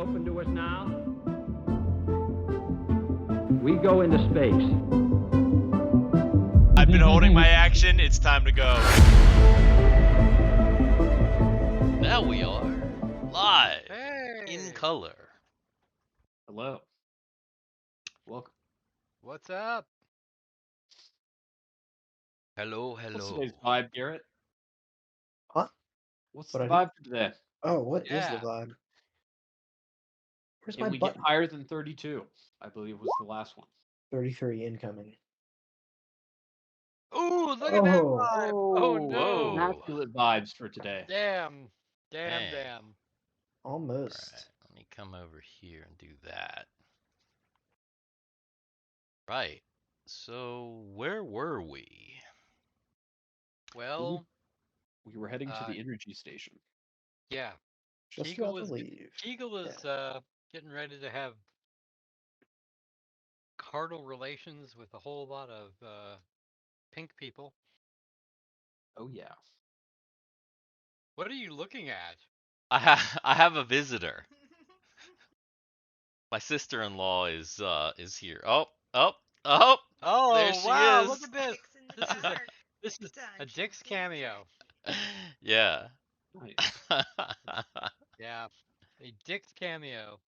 open to us now. We go into space. I've been holding my action. It's time to go. Now we are live Hey! in color. Hello. Welcome. What's up? Hello, What's hello. today's vibe, Garrett? Huh? What's What the I vibe for today? Oh, what is Yeah. the vibe? Where's Can my we button? get higher than 32? I believe was the last one. 33 incoming. Ooh, look at that Oh. vibe! Oh no! Whoa. Immaculate vibes for today. Damn! Dang. Damn! Almost. Alright, let me come over here and do that. Right. So, where were we? Well, We were heading to the energy station. yeah. Just Kegel about to is leave. Kegel is getting ready to have carnal relations with a whole lot of pink people. Oh yeah. What are you looking at? I have a visitor. My sister-in-law is here. Oh. Oh There she wow! is. Look at this. This is a Dix cameo. Yeah. Nice. Yeah, a Dix cameo.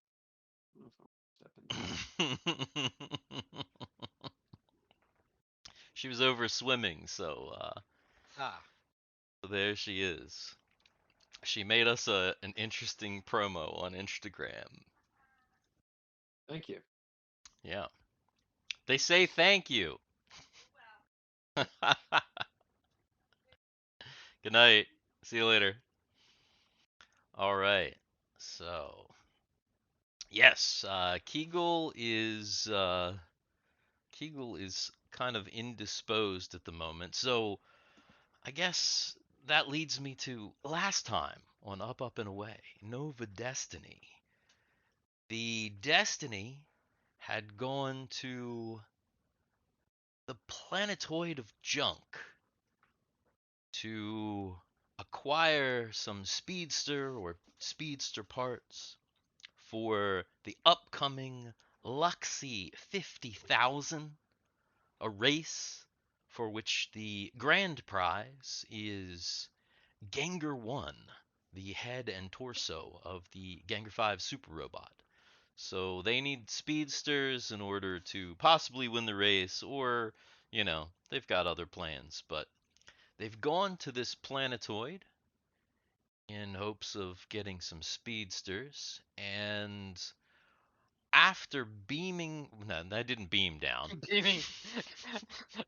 She was over swimming, so Ah, there she is. She made us an interesting promo on Instagram. Thank you. Yeah. They say thank you. Good night. See you later. All right. So, yes, Kegel is kind of indisposed at the moment. So, I guess that leads me to last time on Up, Up, and Away, Nova Destiny. The Destiny had gone to the Planetoid of Junk to acquire some speedster or speedster parts for the upcoming Luxie 50,000, a race for which the grand prize is Gengar 1, the head and torso of the Gengar 5 super robot. So they need speedsters in order to possibly win the race, or, they've got other plans. But they've gone to this planetoid in hopes of getting some speedsters, and after beaming, no, that didn't beam down. beaming.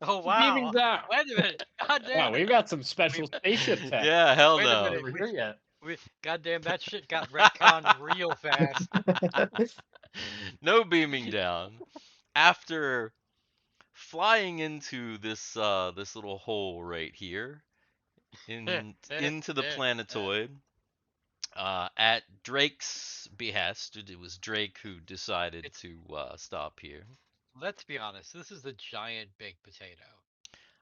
Oh wow! Beaming down. Wait a minute! God damn Wow, it! we've got some special spaceship tech. Yeah, hell Wait a no. minute. Over here yet. Goddamn, that shit got retconned real fast. No beaming down. After flying into this little hole right here into the planetoid, at Drake's behest, it was Drake who decided to stop here. Let's be honest, this is a giant baked potato.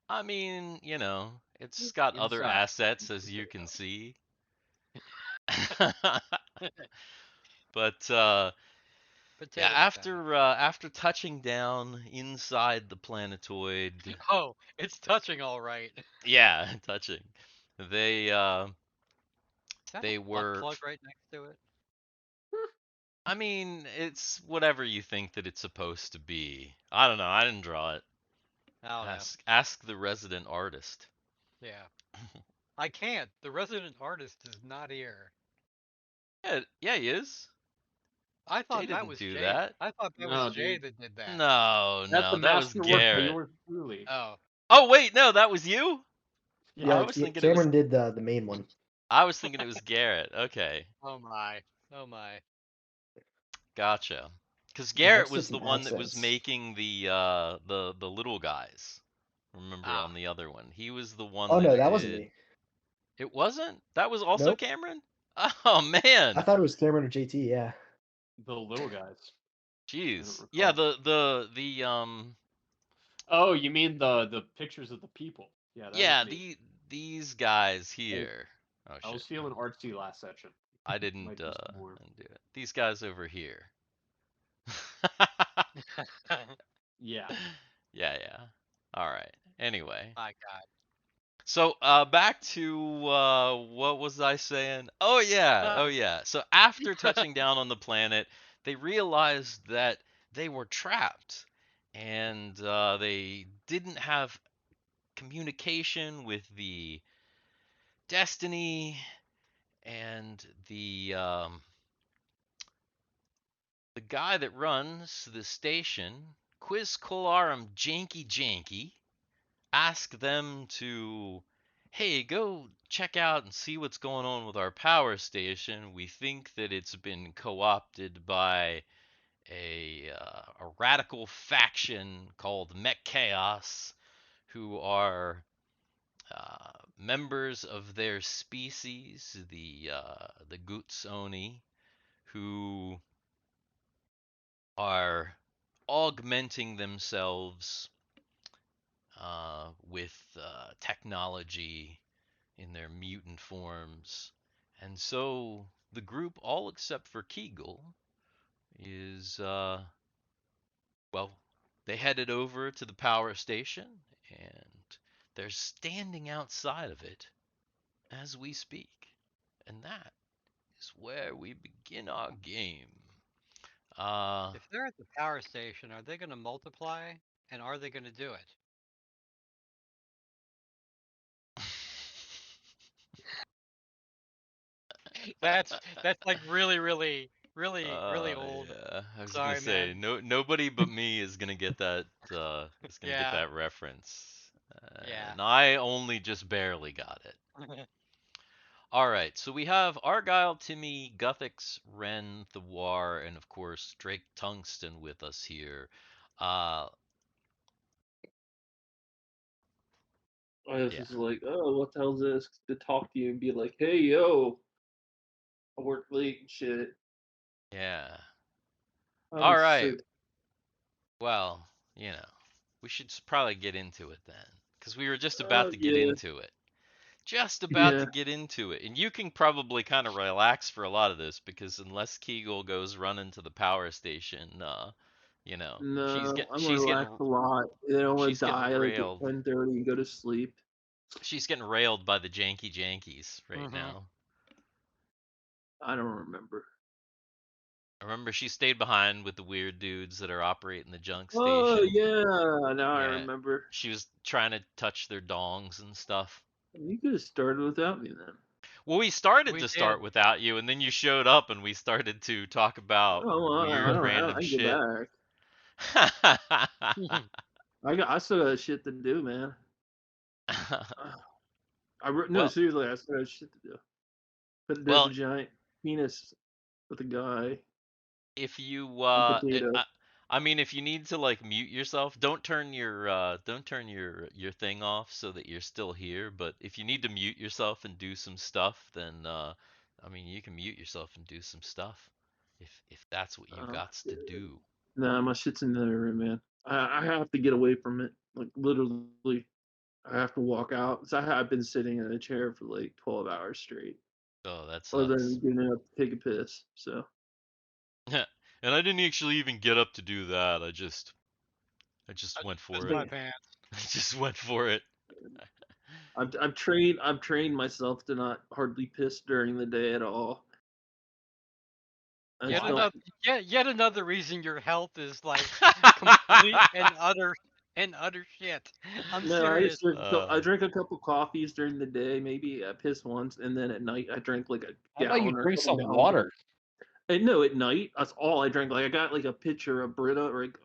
I mean, it's got other Inside. assets, as you can see. But Potato yeah, potato. after touching down inside the planetoid, Oh, it's touching all right. yeah, touching. They Is that they a butt were. plug right next to it? I mean, it's whatever you think that it's supposed to be. I don't know. I didn't draw it. I don't know. Ask the resident artist. Yeah. I can't. The resident artist is not here. Yeah, he is. I thought Jay that didn't was do Jay. that. I thought that No, was Jay dude. that did that. No, That's the that was masterwork by Garrett. yours truly. Oh. Oh wait, no, that was you. Yeah, I was thinking Cameron did the main one. I was thinking it was Garrett. Okay, Oh my. Oh my. gotcha. Because Yeah, Garrett it's was just the an one that was accents. making the little guys. Remember Ah. on the other one, he was the one. Oh that no, that wasn't did- me. It wasn't. That was also Nope. Cameron. Oh man. I thought it was Cameron or JT. Yeah. The little guys. Jeez. recall. Yeah, the Oh, you mean the pictures of the people? Yeah. That yeah, was me. these guys here. Oh I was shit. feeling artsy last session. I didn't Might be some more. do it. These guys over here. Yeah. Yeah. All right. Anyway. My God. So back to what was I saying? Oh yeah. So after touching down on the planet, they realized that they were trapped, and they didn't have communication with the Destiny and the guy that runs the station, Quiz Colarum Janky, ask them to, hey, go check out and see what's going on with our power station. We think that it's been co-opted by a radical faction called Mechaos, who are members of their species, the Gutsoni, who are augmenting themselves with technology in their mutant forms. And so the group, all except for Kegel, is, well, they headed over to the power station and they're standing outside of it as we speak. And that is where we begin our game. If they're at the power station, are they going to multiply? And are they going to do it? That's like really old. Yeah, I was gonna Sorry, say man. nobody but me is gonna get that is gonna get Yeah. that reference, Yeah. and I only just barely got it. All right, so we have Argyle, Timmy, Guthix, Ren, Thiwar, and of course Drake Tungsten with us here. Uh, I was yeah, just like, oh, what the hell's this? To talk to you and be like, hey, yo, I work late and shit. yeah. I'm All so. right, well, we should probably get into it then, because we were just about to get Yeah, into it. Just about to yeah. get into it. And you can probably kind of relax for a lot of this because unless Kegel goes running to the power station, No, I'm she's getting relaxed a lot. I don't want she's to getting die like at railed. 10:30 and go to sleep. She's getting railed by the jankies right Mhm. now. I don't remember. Remember, she stayed behind with the weird dudes that are operating the junk Oh station. yeah, now I Yeah, remember. she was trying to touch their dongs and stuff. You could have started without me then. Well, we started We to did. start without you, and then you showed up, and we started to talk about Oh, well, I weird don't. random I can go shit. back. I still got shit to do, man. No, Well, seriously, I still got shit to do. But there's well, a giant penis with a guy if you and potato. I mean, if you need to like mute yourself, don't turn your thing off so that you're still here, but if you need to mute yourself and do some stuff, then I mean, you can mute yourself and do some stuff if that's what you got to do. Nah, my shit's in the other room, man. I have to get away from it. Like literally, I have to walk out. So I've been sitting in a chair for like 12 hours straight, Oh, that other sucks. than getting up to take a piss. So And I didn't actually even get up to do that. I just I went just for pissed it. my pants. I just went for it. I've trained myself to not hardly piss during the day at all. I Yet just Why? don't. another yet another reason your health is like complete and utter shit. I'm No, I serious. just drink. I uh, drink a couple coffees during the day. Maybe I piss once, and then at night I drink like a How about you gallon or a drink couple some gallons. water? And no, at night that's all I drink. Like I got like a pitcher of Brita or like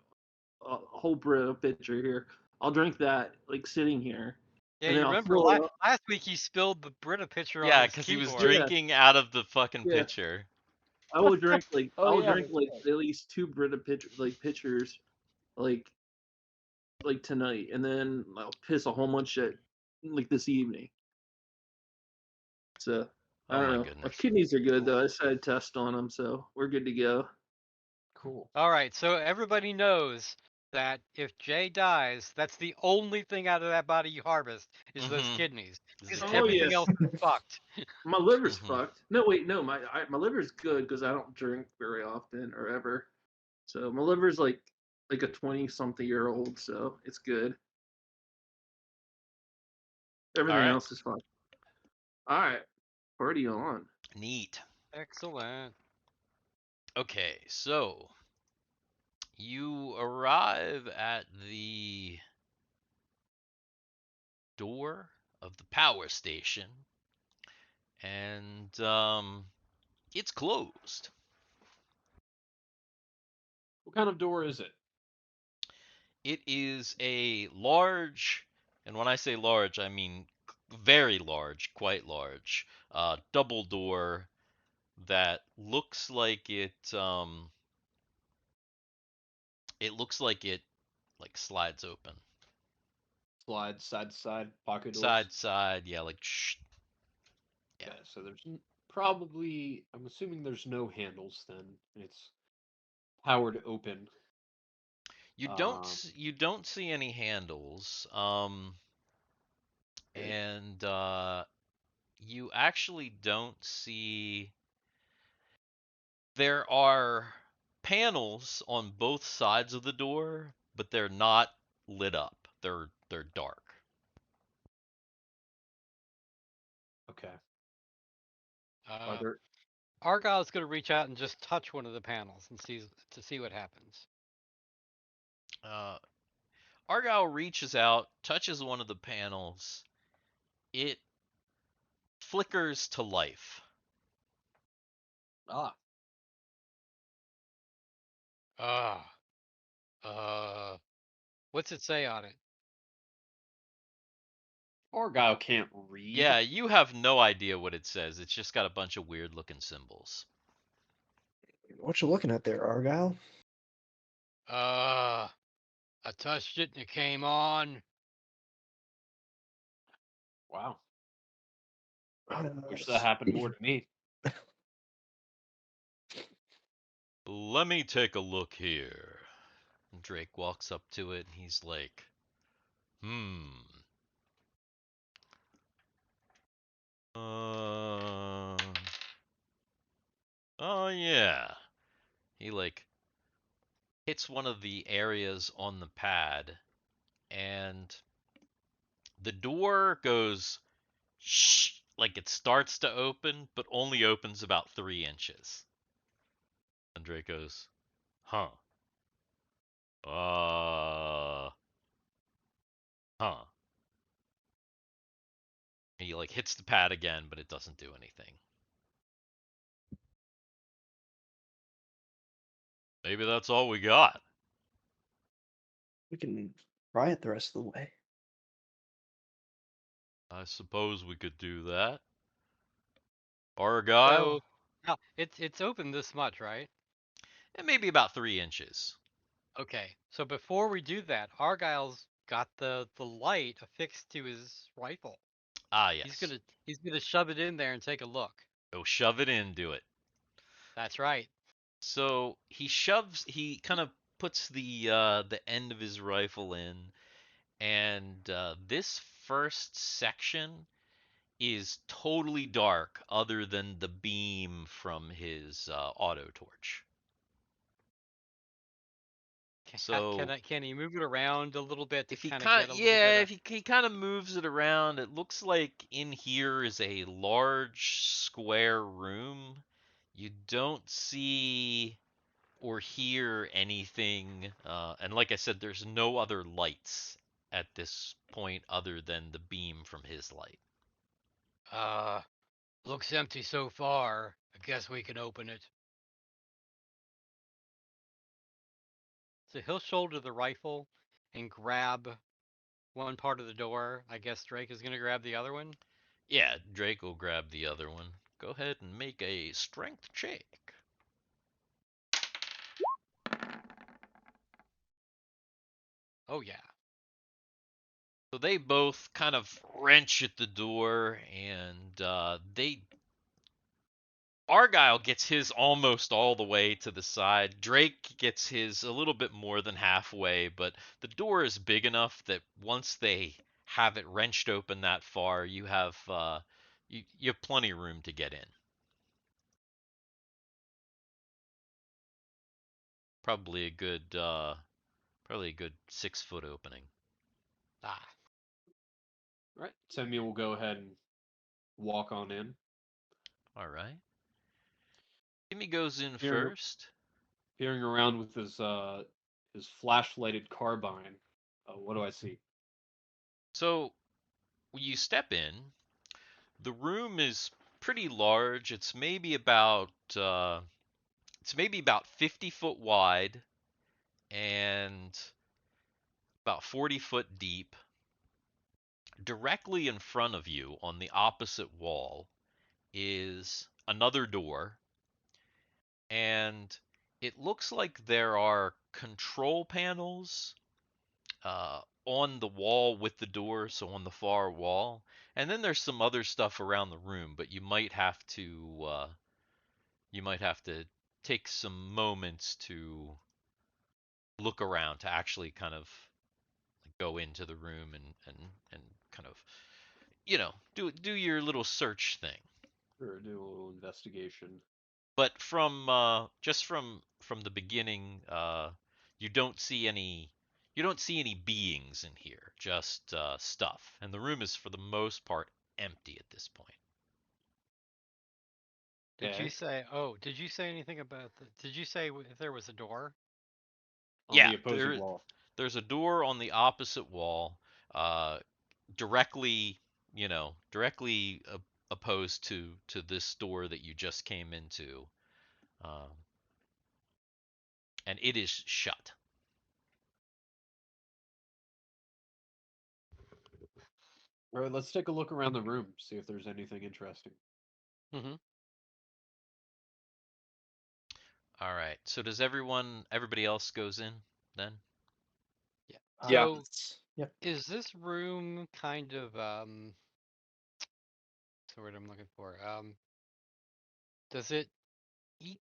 a whole Brita pitcher here. I'll drink that like sitting here, Yeah, and then you I'll remember fill it up. last week he spilled the Brita pitcher on yeah, his because he was keyboard. Yeah, drinking out of the fucking yeah. pitcher. I will drink like Oh I'll yeah, drink that's like right. at least two Brita pitchers like tonight, and then I'll piss a whole bunch at like this evening. So I Oh don't my know. My goodness. kidneys are good though. I just had a test on them, so we're good to go. Cool. All right, so everybody knows that if Jay dies, that's the only thing out of that body you harvest is those Mhm. kidneys. Is Because the Oh, everything yeah. else is fucked. My liver's Mhm. fucked. No, wait, no, my liver's good because I don't drink very often or ever. So my liver's like a 20-something-year-old, so it's good. Everything Alright. else is fine. All right, party on. Neat. Excellent. Okay, so you arrive at the door of the power station, and it's closed. What kind of door is it? It is a large, and when I say large, I mean very large, quite large, double door that looks like it looks like it like slides open. Slides side to side, pocket doors. Side side, yeah, like shh. Yeah. Okay, so there's probably, I'm assuming there's no handles then. It's powered open. You don't see any handles. Okay. And you actually don't see. There are panels on both sides of the door, but they're not lit up. They're dark. Okay. Are Uh, there? Argyle's gonna reach out and just touch one of the panels and see what happens. Uh, Argyle reaches out, touches one of the panels. It flickers to life. Ah, Ah. Uh. What's it say on it? Argyle can't read. Yeah, you have no idea what it says. It's just got a bunch of weird looking symbols. What you looking at there, Argyle? I touched it and it came on. Wow. Uh, Wish that happened more to me. Let me take a look here. And Drake walks up to it and he's like, hmm. Oh yeah. He like hits one of the areas on the pad and the door goes shh, like it starts to open, but only opens about 3 inches. And Drake goes, huh. Huh. He like hits the pad again, but it doesn't do anything. Maybe that's all we got. we can try it the rest of the way. I suppose we could do that. So, Argyle? no, it's open this much, right? And maybe about 3 inches. Okay. So before we do that, Argyle's got the light affixed to his rifle. Ah, He's yes. gonna shove it in there and take a look. Go shove it in, do it. That's right. So he kind of puts the end of his rifle in, and this first section is totally dark, other than the beam from his auto torch. So Can he move it around a little bit to if he kind of get a little bit of? if he kind of moves it around, it looks like in here is a large square room. You don't see or hear anything, and like I said, there's no other lights at this point other than the beam from his light. Looks empty so far. I guess we can open it. So he'll shoulder the rifle and grab one part of the door. I guess Drake is gonna grab the other one. Yeah, Drake will grab the other one. Go ahead and make a strength check. Oh yeah. So they both kind of wrench at the door, and they Argyle gets his almost all the way to the side. Drake gets his a little bit more than halfway, but the door is big enough that once they have it wrenched open that far, you have you have plenty of room to get in. Probably a good 6-foot opening. Ah. All right, Timmy will go ahead and walk on in. All right. Timmy goes in Peering, first. peering around with his flashlighted carbine. What do I see? So when you step in, the room is pretty large. It's maybe about 50 foot wide and about 40 foot deep. Directly in front of you on the opposite wall is another door, and it looks like there are control panels on the wall with the door, so on the far wall. And then there's some other stuff around the room, but you might have to take some moments to look around to actually kind of go into the room and kind of do your little search thing. Or do a little investigation. But from just from the beginning, you don't see any beings in here, just stuff, and the room is for the most part empty at this point. Did you Okay. say? Oh, did you say anything about the? Did you say if there was a door? On Yeah, the opposing wall. there's a door on the opposite wall, uh, directly directly opposed to this door that you just came into, um, and it is shut. All right, let's take a look around the room, see if there's anything interesting. Mm-hmm. All right. So does everybody else goes in then? Yeah. Yeah. So Yep. is this room kind of what's the word I'm looking for? Does it e-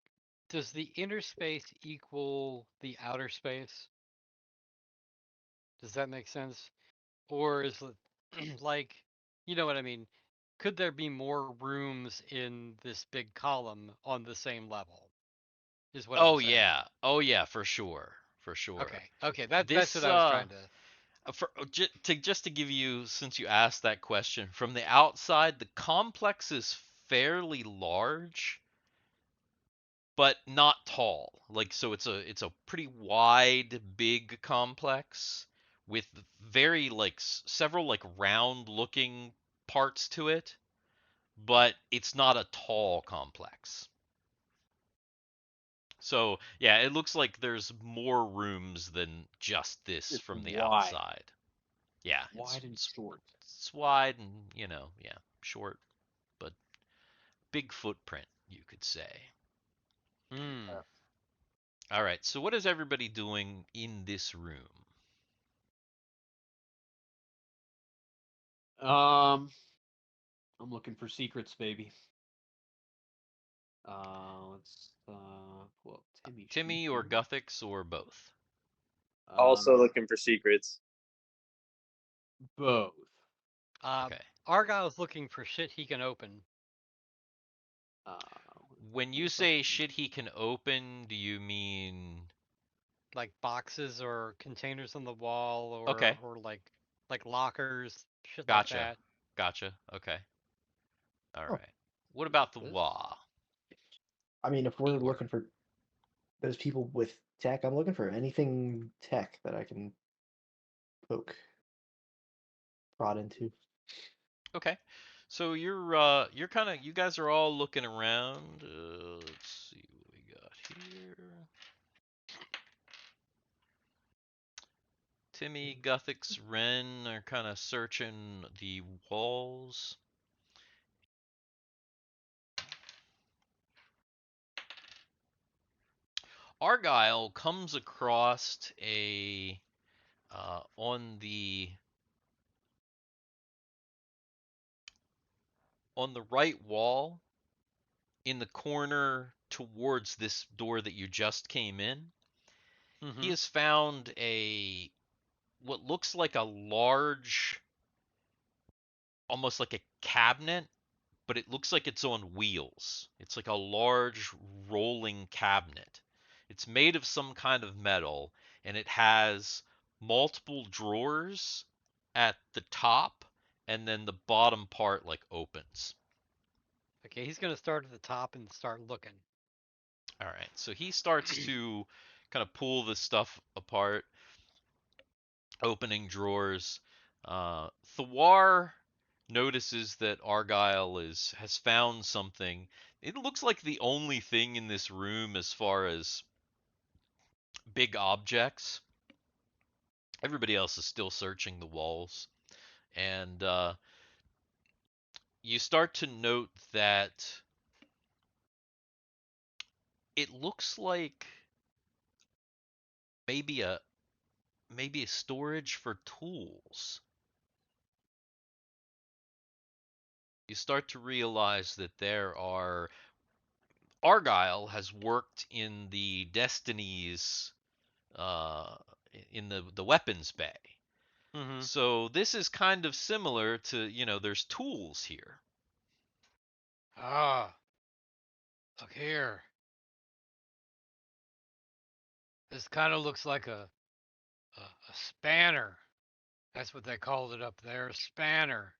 does the inner space equal the outer space? Does that make sense? Or is it like, you know what I mean? Could there be more rooms in this big column on the same level? Is what I'm Oh saying. yeah. Oh yeah, for sure. For sure. Okay. Okay. That's This what I was trying to. just to give you, since you asked that question, from the outside, the complex is fairly large, but not tall. Like, so it's a pretty wide, big complex with very like several like round looking parts to it, but it's not a tall complex. So yeah, it looks like there's more rooms than just this It's from the wide. outside. Yeah, Wide and short. it's wide and yeah, short, but big footprint, you could say. Hmm. All right, so what is everybody doing in this room? I'm looking for secrets, baby. Let's pull up Timmy's sheet Timmy or here. Guthix or both? Also Uh, looking for secrets. both. Uh, Okay. Argyle's looking for shit he can open. Uh, When you say shit he can open, do you mean Like boxes or containers on the wall okay, or like lockers, shit like gotcha. that. Gotcha. Okay. All Oh, right. What about the this Wah? I mean, if we're Thiwar? looking for those people with tech, I'm looking for anything tech that I can poke, prod into. Okay. So you're kind of you guys are all looking around. Let's see what we got here. Timmy, Guthix, Ren are kind of searching the walls. Argyle comes across a on the right wall. in the corner towards this door that you just came in, he Mm-hmm. has found a what looks like a large, almost like a cabinet, but it looks like it's on wheels. It's like a large rolling cabinet. It's made of some kind of metal, and it has multiple drawers at the top, and then the bottom part like opens. Okay, he's gonna start at the top and start looking. All right, so he starts to kind of pull this stuff apart, opening drawers. Thiwar notices that Argyle has found something. It looks like the only thing in this room as far as big objects. Everybody else is still searching the walls, and you start to note that it looks like maybe a maybe a storage for tools. You start to realize that there are Argyle has worked in the Destinies, uh, in the weapons bay. Mm-hmm. So this is kind of similar to, there's tools here. Ah, look here. This kind of looks like a spanner. That's what they called it up there, a spanner.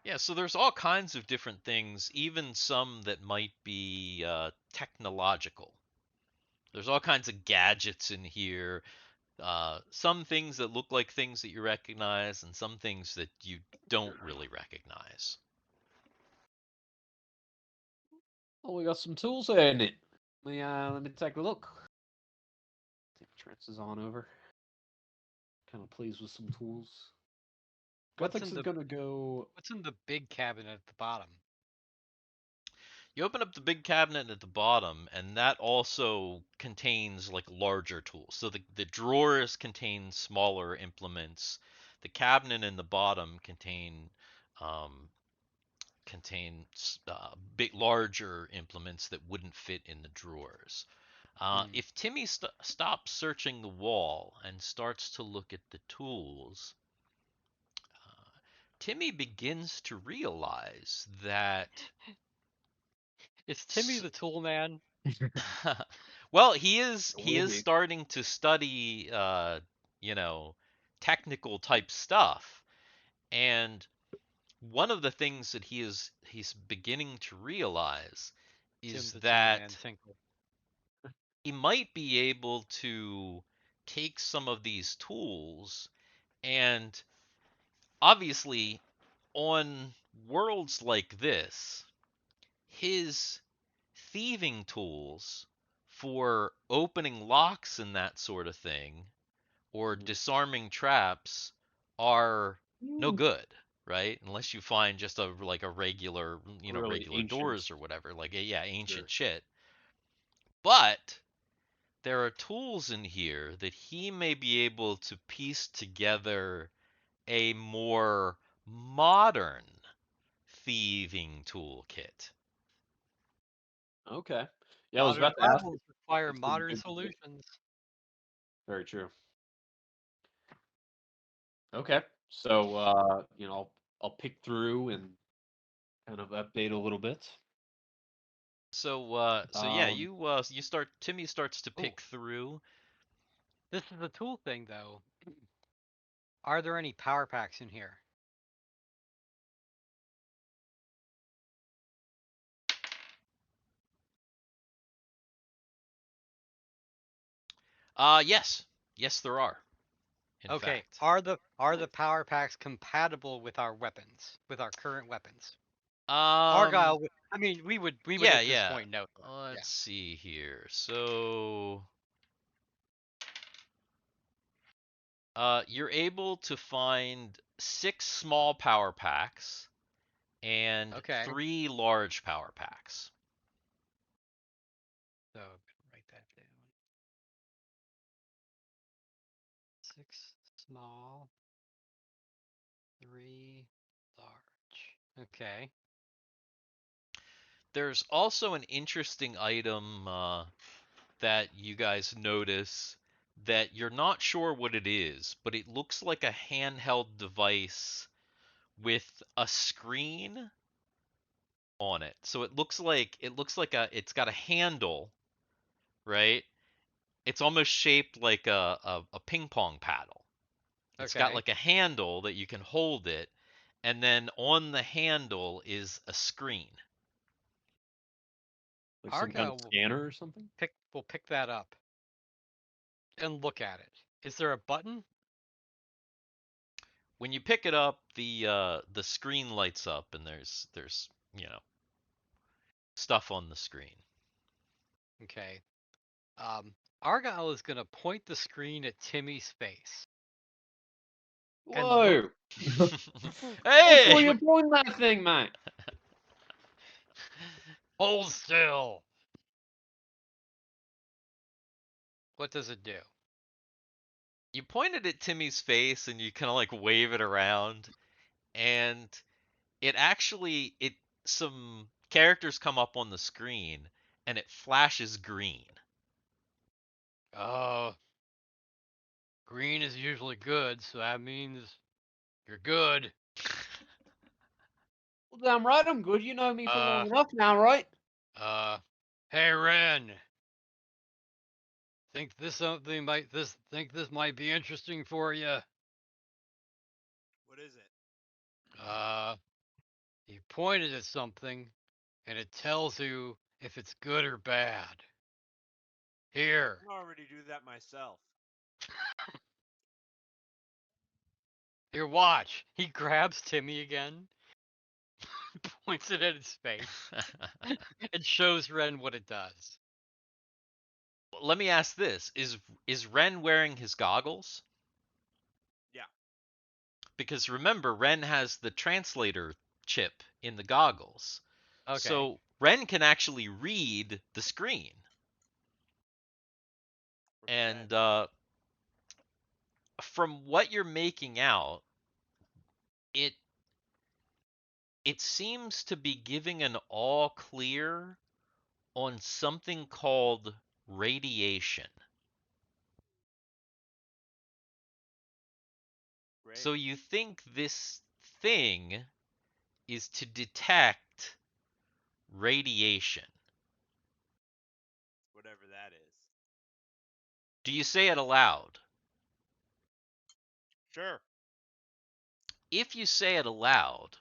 Yeah, so there's all kinds of different things, even some that might be technological. There's all kinds of gadgets in here. Some things that look like things that you recognize, and some things that you don't really recognize. Oh, we got some tools here in it. Let me take a look. Take trances on over. Kind of pleased with some tools. What's Guthix in is the gonna go. What's in the big cabinet at the bottom? You open up the big cabinet at the bottom, and that also contains like larger tools. So the drawers contain smaller implements. The cabinet in the bottom um, contain big larger implements that wouldn't fit in the drawers. Hmm. If Timmy stops searching the wall and starts to look at the tools, Timmy begins to realize that Is Timmy the tool man? well, he is Maybe. starting to study you know, technical type stuff. And one of the things that he's beginning to realize Tim is the tool man that Tinkle. he might be able to take some of these tools and obviously on worlds like this, his thieving tools for opening locks and that sort of thing, or Mhm. disarming traps, are no Mm, good, right? Unless you find just a regular, really regular ancient. doors or whatever, like yeah, Sure. ancient shit. But there are tools in here that he may be able to piece together a more modern thieving toolkit. Okay. Yeah, I was Modern about to ask problems require if some modern good shit. solutions. Very true. Okay. So I'll pick through and kind of update a little bit. So yeah, Um. Timmy starts to Oh, pick through. This is a tool thing, though. Are there any power packs in here? Yes. Yes, there are, in Okay, fact. are the power packs compatible with our weapons, with our current weapons? Um, Argyle, I mean, we would yeah, at this yeah. point know that. Yeah. Let's see here. So, you're able to find 6 small power packs and Okay. 3 large power packs. So I'm gonna write that down. 6 small, 3 large. Okay. There's also an interesting item that you guys notice that you're not sure what it is, but it looks like a handheld device with a screen on it. So it's got a handle, right? It's almost shaped like a ping pong paddle. It's got Okay. like a handle that you can hold it, and then on the handle is a screen. Like some kind of Argyle scanner or something? will pick that up and look at it. Is there a button? When you pick it up, the screen lights up, and there's stuff on the screen. Okay. Argyle is gonna point the screen at Timmy's face. And Whoa! Hey! Before you point that thing, mate. Hold still. What does it do? You pointed at Timmy's face and you kind of like wave it around, and it some characters come up on the screen and it flashes green. Green is usually good, so that means you're good. Well, damn right I'm good. You know me for Uh, long enough now, right? Hey Ren. Think this might be interesting for you. What is it? He pointed at something, and it tells you if it's good or bad. Here. I can already do that myself. Here, watch. He grabs Timmy again, points it at his face, and shows Ren what it does. Let me ask this: Is Ren wearing his goggles? Yeah. Because remember, Ren has the translator chip in the goggles. Okay. So Ren can actually read the screen. And from what you're making out, it seems to be giving an all clear on something called radiation. Great. So you think this thing is to detect radiation. Whatever that is. Do you say it aloud? Sure. If you say it aloud,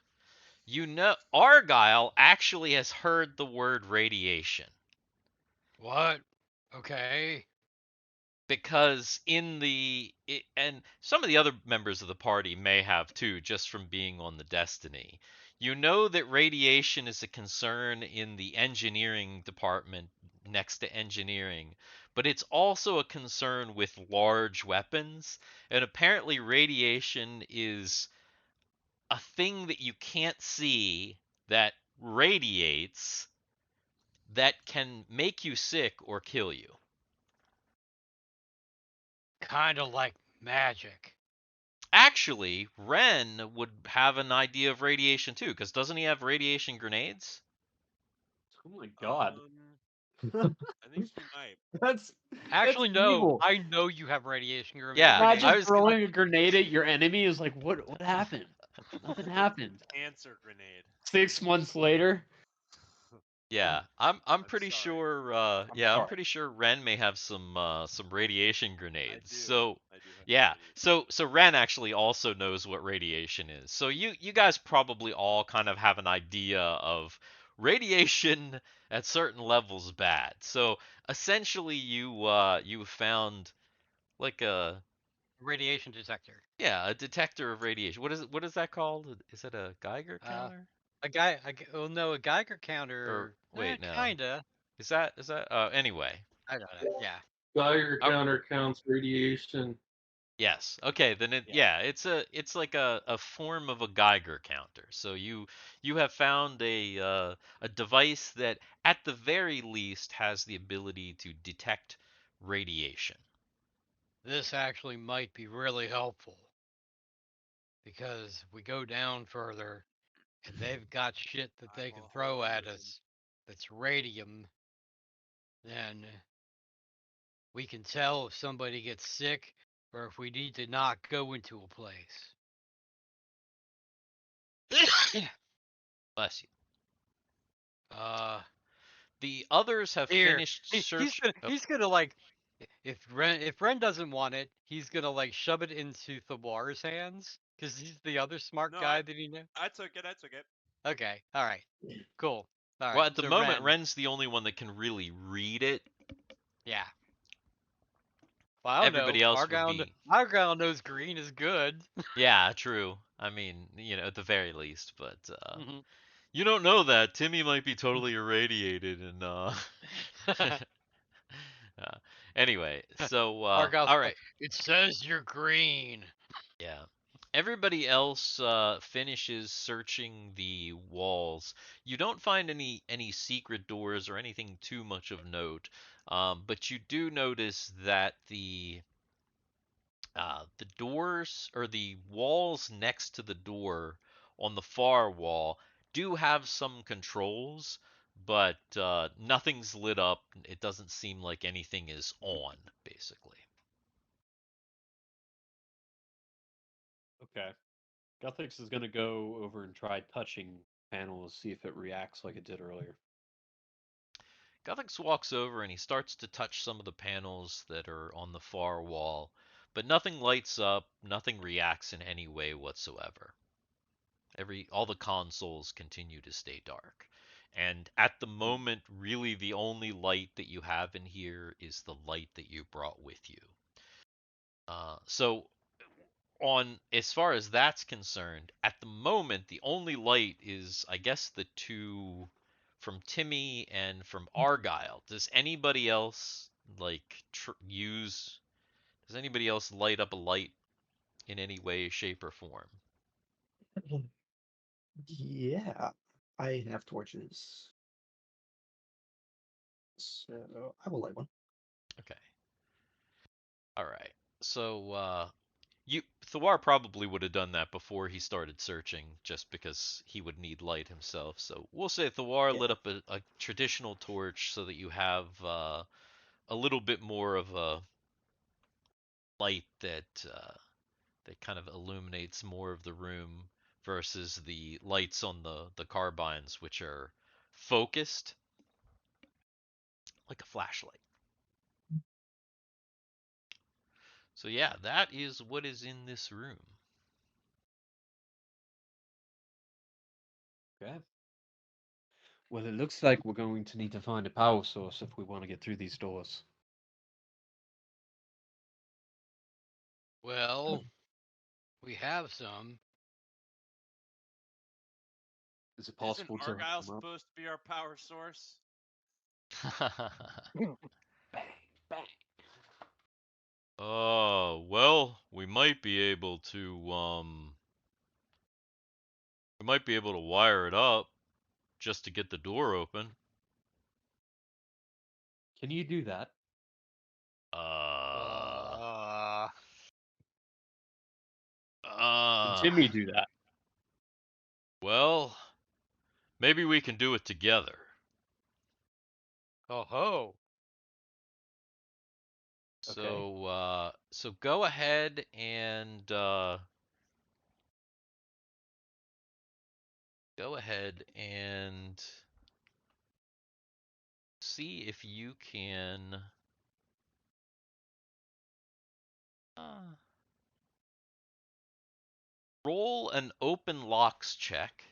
you know Argyle actually has heard the word radiation. What? Okay. Because and some of the other members of the party may have too, just from being on the Destiny. You know that radiation is a concern in the engineering department next to engineering, but it's also a concern with large weapons, and apparently radiation is a thing that you can't see that radiates that can make you sick or kill you. Kind of like magic. Actually, Ren would have an idea of radiation too, because doesn't he have radiation grenades? Oh my god. I think you might. That's Actually, that's no. evil. I know you have radiation grenades. Yeah, Imagine I was throwing a grenade at your enemy is like, what happened? Nothing happened. Answer grenade. 6 months later. Yeah, I'm pretty sorry. sure. I'm I'm sorry. pretty sure Ren may have some radiation grenades. I do. So I do have yeah, grenades. so Ren actually also knows what radiation is. So you guys probably all kind of have an idea of radiation at certain levels bad. So essentially, you found like Radiation detector. a detector of radiation. What is that called? Is it a Geiger counter? A Geiger Or counter. wait, no. Kinda. Is that anyway. I don't know. Yeah. Geiger I'm, counter counts radiation. yes. Okay, then it's like a form of a Geiger counter. So you have found a device that at the very least has the ability to detect radiation. This actually might be really helpful. Because we go down further and they've got shit that they I'm can a throw at horseman. us it's radium, then we can tell if somebody gets sick or if we need to not go into a place. Bless you. Uh, The others have here, finished he's search. gonna he's gonna like if Ren doesn't want it, he's gonna like shove it into Thiwar's hands because he's the other smart No, guy that he knows. I took it. I took it. Okay, all right, cool. All right, Well, at the so moment, Ren, Ren's the only one that can really read it. yeah. Well, I don't Everybody know. else would be. Argyle knows green is good. Yeah, true. I mean, at the very least, but Mhm. you don't know that. Timmy might be totally irradiated and anyway, so Argyle's all like, right. it says you're green. Yeah. Everybody else finishes searching the walls. You don't find any secret doors or anything too much of note, but you do notice that the doors or the walls next to the door on the far wall do have some controls, but nothing's lit up. It doesn't seem like anything is on, basically. Okay. Guthix is gonna go over and try touching panels, see if it reacts like it did earlier. Guthix walks over and he starts to touch some of the panels that are on the far wall, but nothing lights up, nothing reacts in any way whatsoever. All the consoles continue to stay dark. And at the moment, really the only light that you have in here is the light that you brought with you. So on as far as that's concerned, at the moment the only light is I guess the two from Timmy and from Argyle. Does anybody else like does anybody else light up a light in any way, shape, or form? Yeah, I have torches. So I will light one. Okay. All right. So Thiwar probably would have done that before he started searching, just because he would need light himself. So we'll say Thiwar Yeah. lit up a traditional torch so that you have a little bit more of a light that kind of illuminates more of the room versus the lights on the carbines, which are focused like a flashlight. So yeah, that is what is in this room. Okay. Well, it looks like we're going to need to find a power source if we want to get through these doors. Well, we have some. Is it Isn't possible to hook Argyle them up? supposed to be our power source? Bang, bang. Well, we might be able to wire it up just to get the door open. Can you do that? Uh, Can uh, Timmy do that? well, maybe we can do it together. Oh ho. Okay. So go ahead and see if you can uh, roll an open locks check,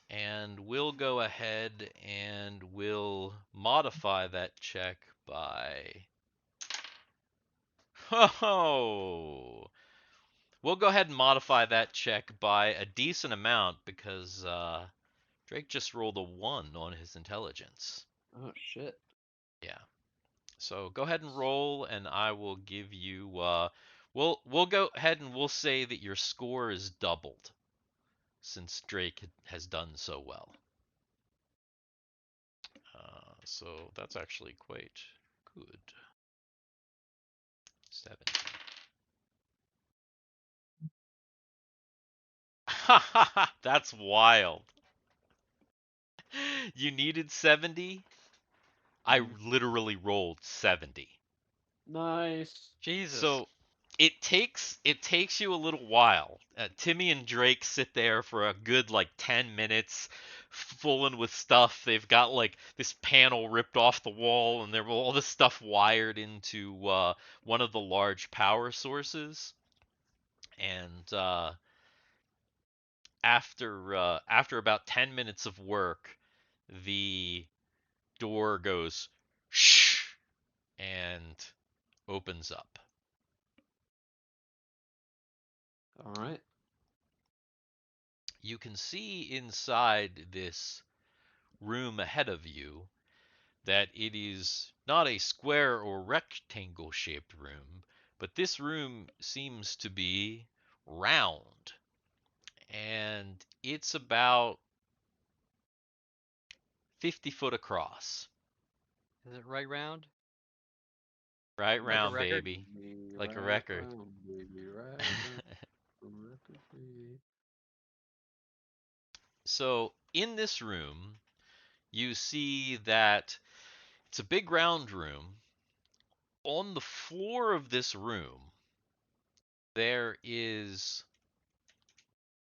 and we'll go ahead and we'll modify that check by. Oh, we'll go ahead and modify that check by a decent amount because Drake just rolled a 1 on his intelligence. Oh shit. Yeah. So go ahead and roll, and I will give you. We'll go ahead and we'll say that your score is doubled since Drake has done so well. So that's actually quite good. 17. That's wild. You needed 70. I literally rolled 70. Nice. Jesus. So it takes you a little while. Timmy and Drake sit there for a good like 10 minutes, fooling with stuff. They've got like this panel ripped off the wall, and there all this stuff wired into one of the large power sources. And after about 10 minutes of work, the door goes shh and opens up. All right. You can see inside this room ahead of you that it is not a square or rectangle shaped room, but this room seems to be round. And it's about 50 foot across. Is it right round? Right Like a round, record? baby. Like a record. Baby, right round, baby. So, in this room, you see that it's a big round room. On the floor of this room, there is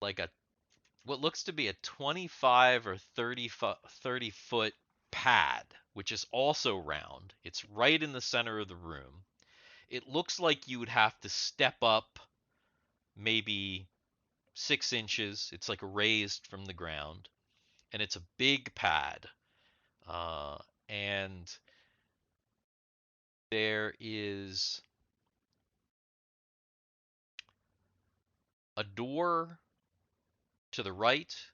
like a what looks to be a 25 or 30 foot pad, which is also round. It's right in the center of the room. It looks like you would have to step up maybe 6 inches. It's like raised from the ground, and it's a big pad. Uh, and there is a door to the right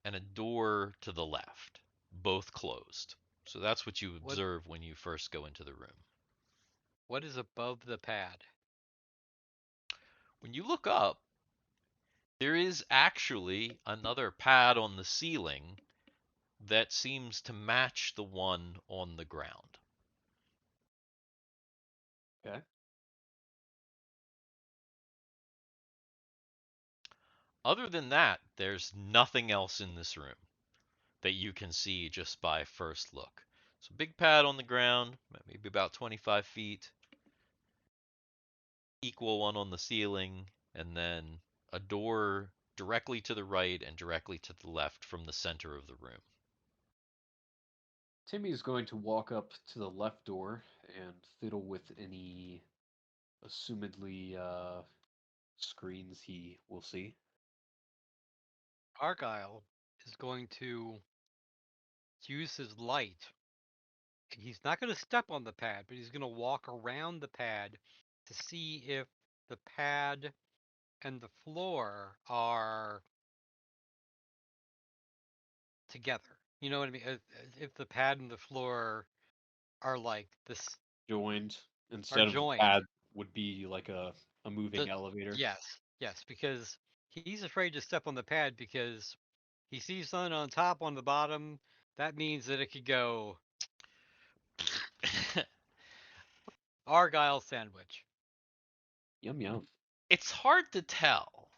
and a door to the left, both closed. So that's what you What observe when you first go into the room. what is above the pad? When you look up, there is actually another pad on the ceiling that seems to match the one on the ground. Okay. Other than that, there's nothing else in this room that you can see just by first look. So big pad on the ground, maybe about 25 feet, equal one on the ceiling, and then a door directly to the right and directly to the left from the center of the room. Timmy is going to walk up to the left door and fiddle with any assumedly screens he will see. Argyle is going to use his light. And he's not going to step on the pad, but he's going to walk around the pad to see if the pad and the floor are together. You know what I mean? If the pad and the floor are like this, Joined are instead of a joined. pad would be like a moving The, elevator. yes, because he's afraid to step on the pad because he sees something on top, on the bottom. That means that it could go Argyle sandwich. Yum yum. It's hard to tell.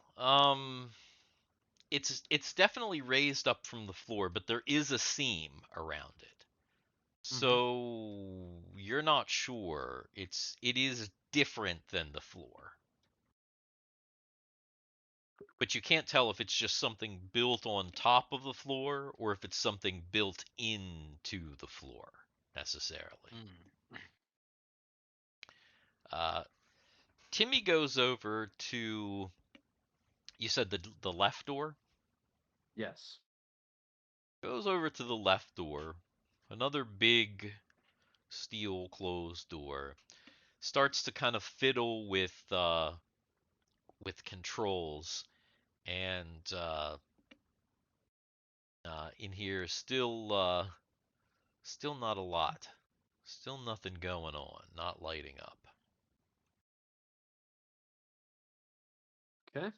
It's definitely raised up from the floor, but there is a seam around it. So you're not sure. It is different than the floor. But you can't tell if it's just something built on top of the floor or if it's something built into the floor necessarily. Timmy goes over to, you said the left door? Yes. Goes over to the left door. Another big steel closed door. Starts to kind of fiddle with controls, and in here still not a lot. Still nothing going on. Not lighting up. Okay.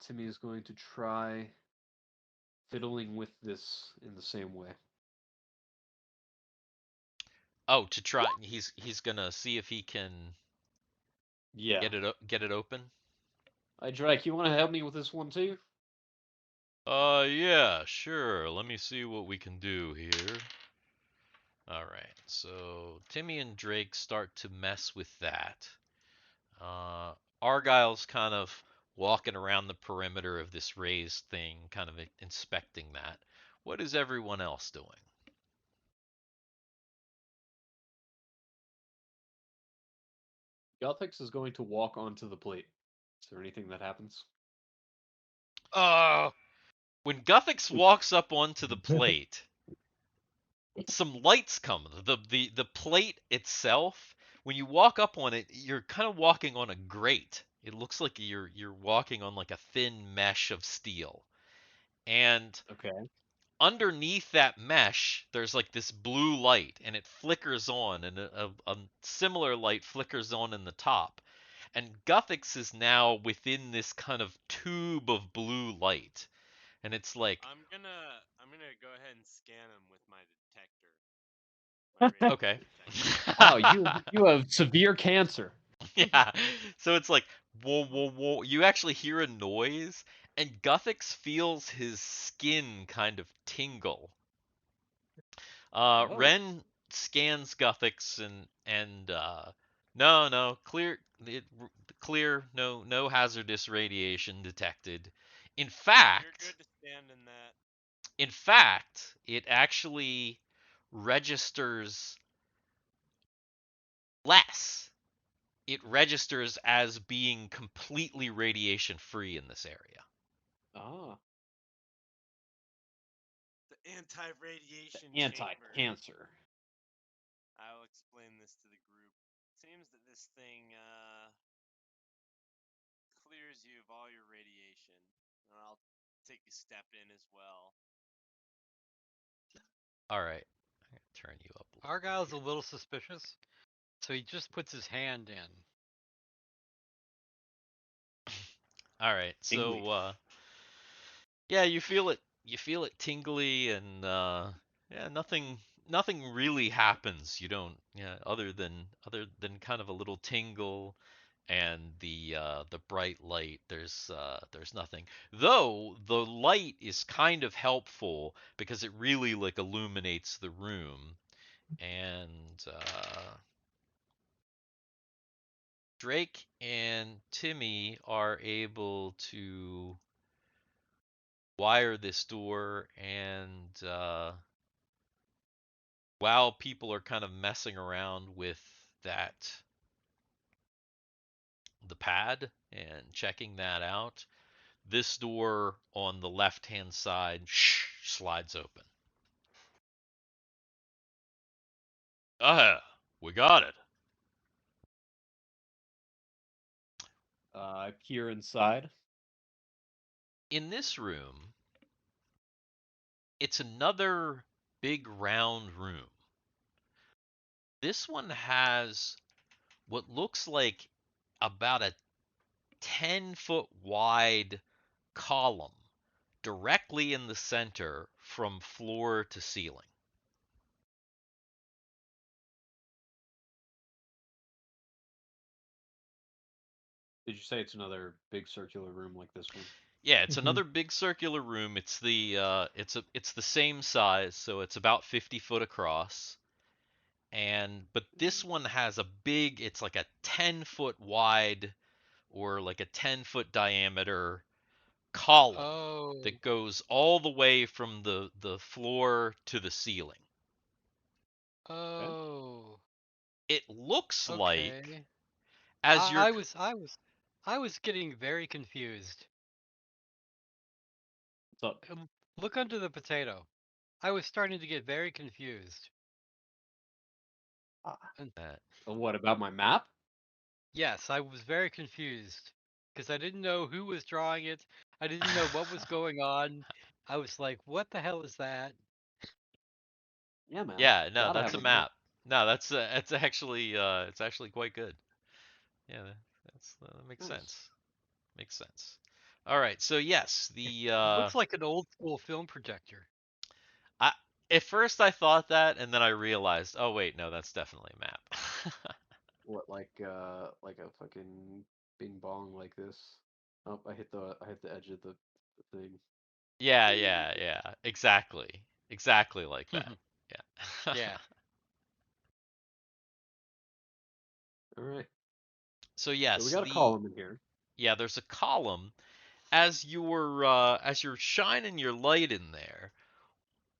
Timmy is going to try fiddling with this in the same way. Oh, to try, he's gonna see if he can Yeah. get it open. Hey Drake, you want to help me with this one too? Yeah, sure. Let me see what we can do here. All right, so Timmy and Drake start to mess with that. Uh, Argyle's kind of walking around the perimeter of this raised thing, kind of inspecting that. What is everyone else doing? Gothix is going to walk onto the plate. Is there anything that happens? When Guthix walks up onto the plate, some lights come. The plate itself, when you walk up on it, you're kind of walking on a grate. It looks like you're walking on like a thin mesh of steel. And Okay. underneath that mesh, there's like this blue light, and it flickers on, and a similar light flickers on in the top. And Guthix is now within this kind of tube of blue light, and it's like, I'm gonna go ahead and scan him with my detector. My radar okay. detector. Wow, you have severe cancer. Yeah. So it's like, whoa, whoa, whoa. You actually hear a noise, and Guthix feels his skin kind of tingle. Oh. Ren scans Guthix and no, clear, clear, no hazardous radiation detected. In You're fact, good to stand in that. it actually registers less. It registers as being completely radiation free in this area. Ah. The anti-radiation chamber. Anti-cancer. I'll explain this to the group. Seems that this thing clears you of all your radiation. And I'll take a step in as well. All right, I'm gonna turn you up. Argyle's a little suspicious, so he just puts his hand in. All right, Tingly. so yeah, you feel it. You feel it tingly, and yeah, nothing really happens. You don't, yeah, other than kind of a little tingle, and the bright light. There's nothing. Though the light is kind of helpful because it really like illuminates the room, and Drake and Timmy are able to wire this door, and while people are kind of messing around with that, the pad, and checking that out, this door on the left hand side slides open. We got it. Peer inside. In this room, it's another big round room. This one has what looks like about a 10-foot wide column directly in the center from floor to ceiling. Did you say it's another big circular room like this one? Yeah, it's another big circular room. It's the same size, so it's about 50 foot across. But this one has a big, it's like a 10-foot wide or like a 10-foot diameter column Oh, that goes all the way from the floor to the ceiling. oh, It looks like, okay. as I, you're I was, I was, I was getting very confused. What's up? Look under the potato. I was starting to get very confused. Ah, And What about my map? yes, I was very confused because I didn't know who was drawing it. I didn't know what was going on. I was like, "What the hell is that?" Yeah, man. Yeah, no, Gotta that's have a a map. map. No, that's it's actually quite good. Yeah, that makes Nice. sense. Makes sense. All right, so yes, the It looks like an old school film projector. I at first I thought that, and then I realized, oh wait, no, that's definitely a map. What, like a fucking bing bong like this? Oh, I hit the edge of the thing. Yeah. Exactly like that. Yeah. Yeah. All right. So So we yes, got a column in here. there's a column as you're shining your light in there,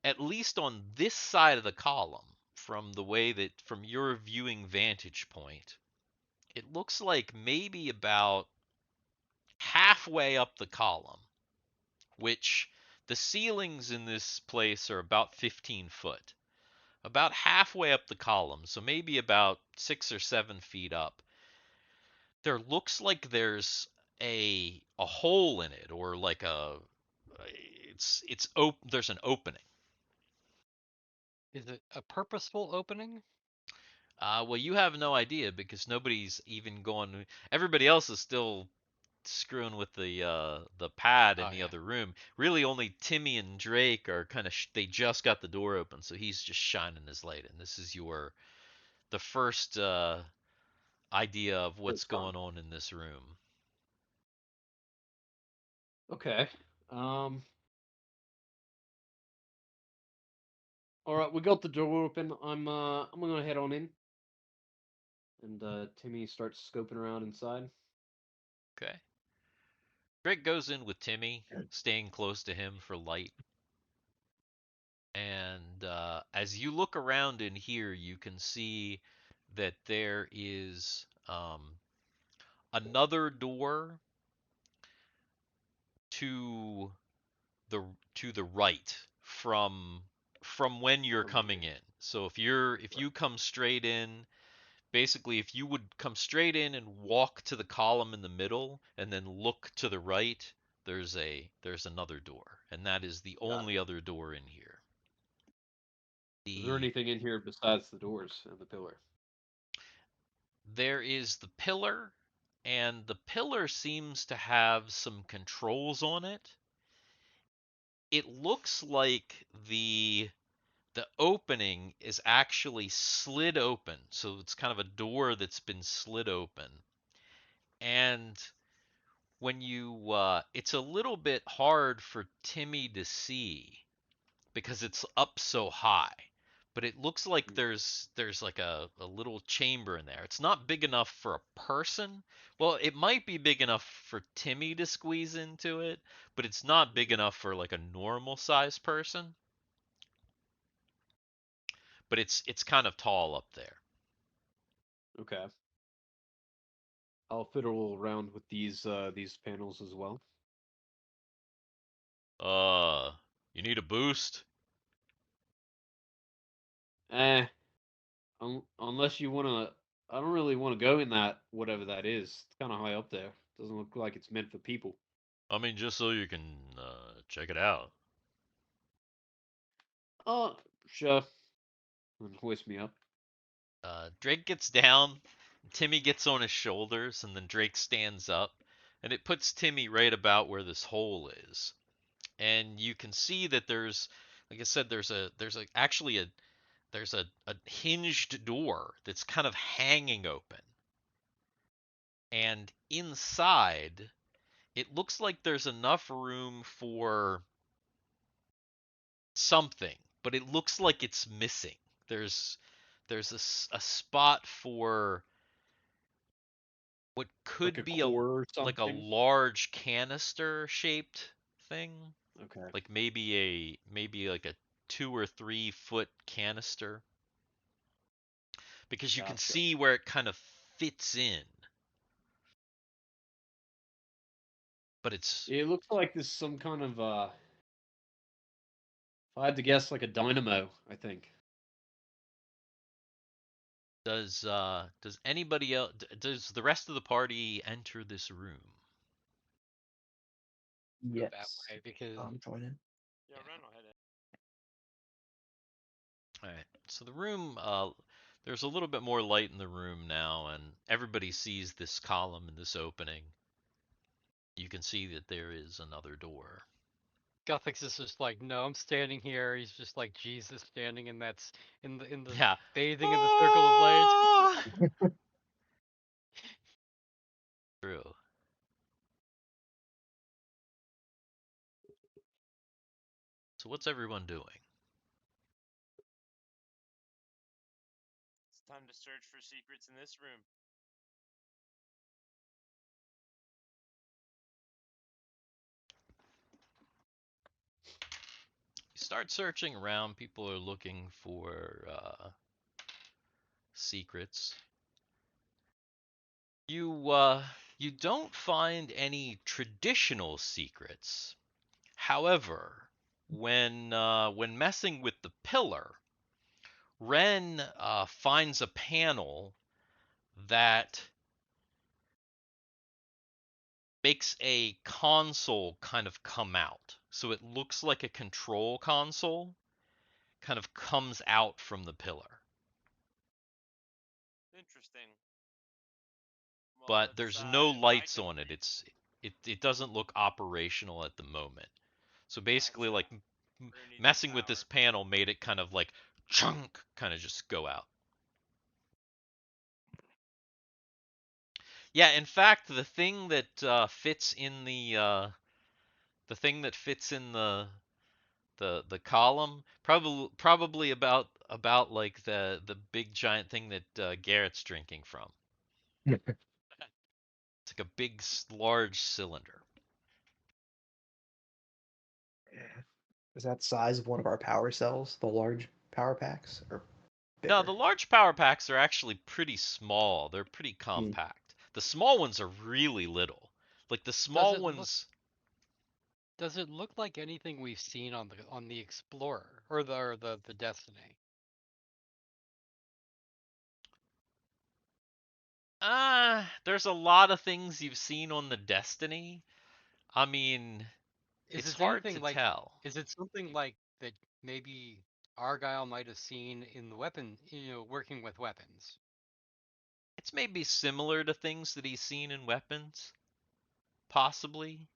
at least on this side of the column, from your viewing vantage point, it looks like maybe about halfway up the column, which the ceilings in this place are about 15 foot. About halfway up the column, so maybe about 6 or 7 feet up, there looks like there's a hole in it, or like there's an opening. Is it a purposeful opening? Well, you have no idea because nobody's even going. Everybody else is still screwing with the pad in Oh the yeah. other room. Really, only Timmy and Drake are kind of. They just got the door open, so he's just shining his light. And this is the first idea of what's First one. going on in this room. Okay. All right, we got the door open. I'm gonna head on in. And Timmy starts scoping around inside. Okay. Drake goes in with Timmy, staying close to him for light. And as you look around in here, you can see that there is another door to the to the right from when you're From coming here. in. So if Right. you come straight in, basically if you would come straight in and walk to the column in the middle and then look to the right, there's another door, and that is the only Gotcha. other door in here. Is there The anything in here besides the doors and the pillar? There is the pillar, and the pillar seems to have some controls on it. It looks like the opening is actually slid open, so it's kind of a door that's been slid open. And when you it's a little bit hard for Timmy to see because it's up so high. But it looks like Mm. there's like a little chamber in there. It's not big enough for a person. Well, it might be big enough for Timmy to squeeze into it, but it's not big Mhm. enough for like a normal sized person. But it's kind of tall up there. Okay. I'll fiddle around with these panels as well. Uh, you need a boost? Eh, unless you wanna, I don't really want to go in that whatever that is. It's kind of high up there. Doesn't look like it's meant for people. I mean, just so you can check it out. Oh, sure. And hoist me up. Drake gets down, Timmy gets on his shoulders, and then Drake stands up, and it puts Timmy right about where this hole is. And you can see that like I said, there's a hinged door that's kind of hanging open. And inside, it looks like there's enough room for something, but it looks like it's missing. There's a spot for what Like could a be core or like a something. large canister shaped thing, Okay. like maybe like a 2 or 3 foot canister, because you can Gotcha. see where it kind of fits in, but it's It looks like there's some kind of if I had to guess, like a dynamo, I think. does anybody else, does the rest of the party enter this room? Go that Yes. way because I'm joining. Yeah, Yeah. run ahead. All right. So the room, there's a little bit more light in the room now, and everybody sees this column and this opening. You can see that there is another door. Guthix is just like, no, I'm standing here. He's just like Jesus standing in the Yeah. bathing in the circle of light. Ah! True. So what's everyone doing? It's time to search for secrets in this room. You start searching around. People are looking for secrets. You don't find any traditional secrets. However, when messing with the pillar, Ren finds a panel that makes a console kind of come out. So it looks like a control console kind of comes out from the pillar. Interesting. Well, But let's, there's no if I lights can on it. It doesn't look operational at the moment. So basically, Gotcha. like We're gonna need some messing with power. this panel made it kind of like chunk, kind of just go out. Yeah, in fact, the thing that fits in the thing that fits in the column probably about like the big giant thing that Garrett's drinking from. It's like a big large cylinder. Is that size of one of our power cells, the large power packs, or No, bigger? the large power packs are actually pretty small. They're pretty Hmm. compact. The small ones are really little. Like the small ones. Does it look like anything we've seen on the Explorer or the Destiny? There's a lot of things you've seen on the Destiny. I mean, Is it's it hard to anything like? tell. Is it something like that? Maybe Argyle might have seen in the weapon, working with weapons. It's maybe similar to things that he's seen in weapons, possibly.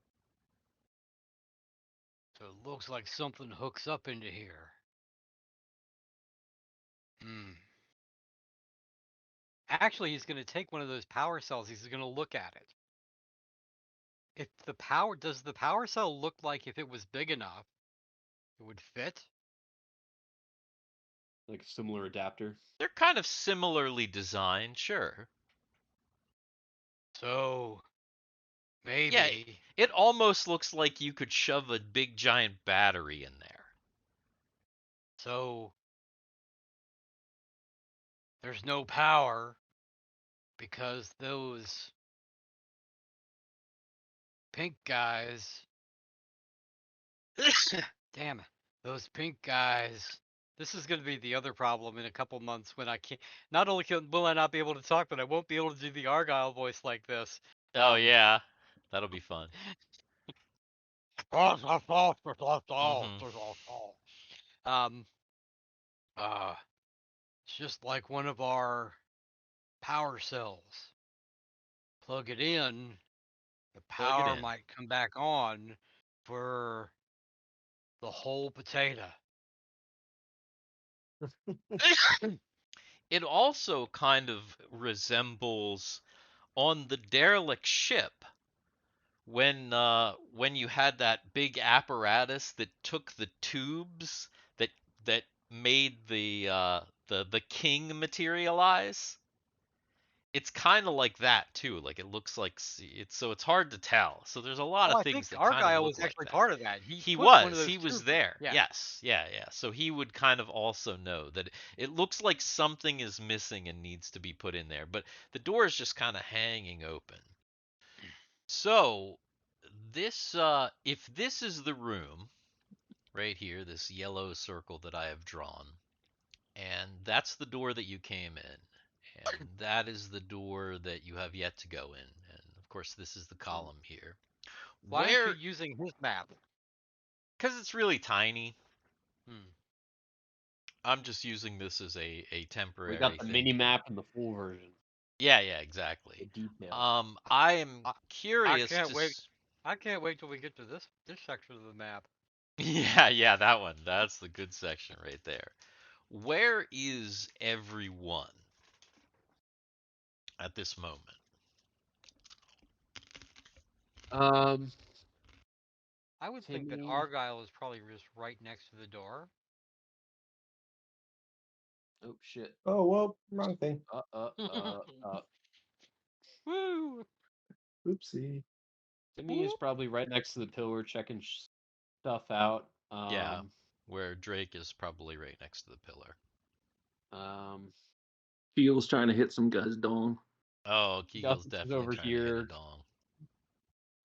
So it looks like something hooks up into here. Hmm. Actually, he's going to take one of those power cells. He's going to look at it. If does the power cell look like if it was big enough, it would fit? Like a similar adapter. They're kind of similarly designed, sure. So Yeah, maybe. it almost looks like you could shove a big giant battery in there. So there's no power because those pink guys. Damn it. Those pink guys. This is going to be the other problem in a couple months when I can't. Not only will I not be able to talk, but I won't be able to do the Argyle voice like this. Oh yeah, that'll be fun. Mhm. Um, it's just like one of our power cells. Plug it in, the Plug it power in. might come back on for the whole potato. It also kind of resembles on the derelict ship when you had that big apparatus that took the tubes that made the king materialize. It's kind of like that too. Like it looks like it's so it's hard to tell. So there's a lot Oh, of I think things that kind of Argyle look was like actually that. part of that. He He put one of was. those He was tubes in. there. Yeah. Yes. Yeah, yeah. So he would kind of also know that it looks like something is missing and needs to be put in there, but the door is just kind of hanging open. So this if this is the room right here, this yellow circle that I have drawn, and that's the door that you came in, and that is the door that you have yet to go in, and of course this is the column here. Why aren't you Where using his map? Because it's really tiny. Hmm. I'm just using this as a We temporary got the thing mini here. map and the full version. Yeah, yeah, exactly. The detail. I am I, I curious can't to. wait. I can't wait till we get to this section of the map. Yeah, yeah, that one. That's the good section right there. Where is everyone at this moment? Um, I would think that Timmy. Argyle is probably just right next to the door. Oh shit. Oh well, wrong thing. Woo! Oopsie. Timmy is probably right next to the pillar, checking stuff out. Yeah, where Drake is probably right next to the pillar. Keel's trying to hit some guy's dong. Oh, Kegel's Guthix is definitely over trying to hit a here. dong.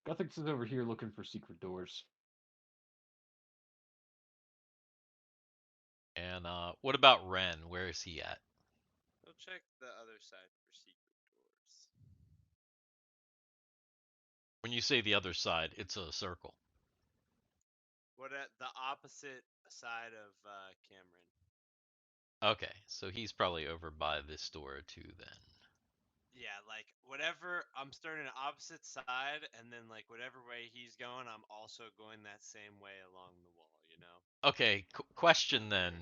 Guthix is over here looking for secret doors. And what about Ren? Where is he at? Go check the other side for secret doors. When you say the other side, it's a circle. What at the opposite side of Cameron? Okay, so he's probably over by this door too then. Yeah, like whatever. I'm starting the opposite side, and then like whatever way he's going, I'm also going that same way along the wall. You know. Okay, question then.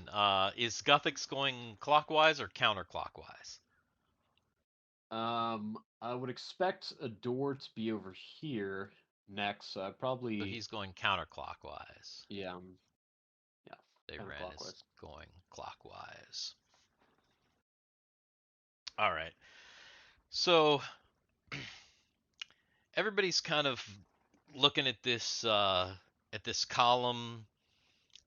Is Guthix going clockwise or counterclockwise? I would expect a door to be over here next. So I'd probably. So he's going counterclockwise. Yeah. Yeah. They Ren is Counterclockwise. going clockwise. All right. So everybody's kind of looking at this column,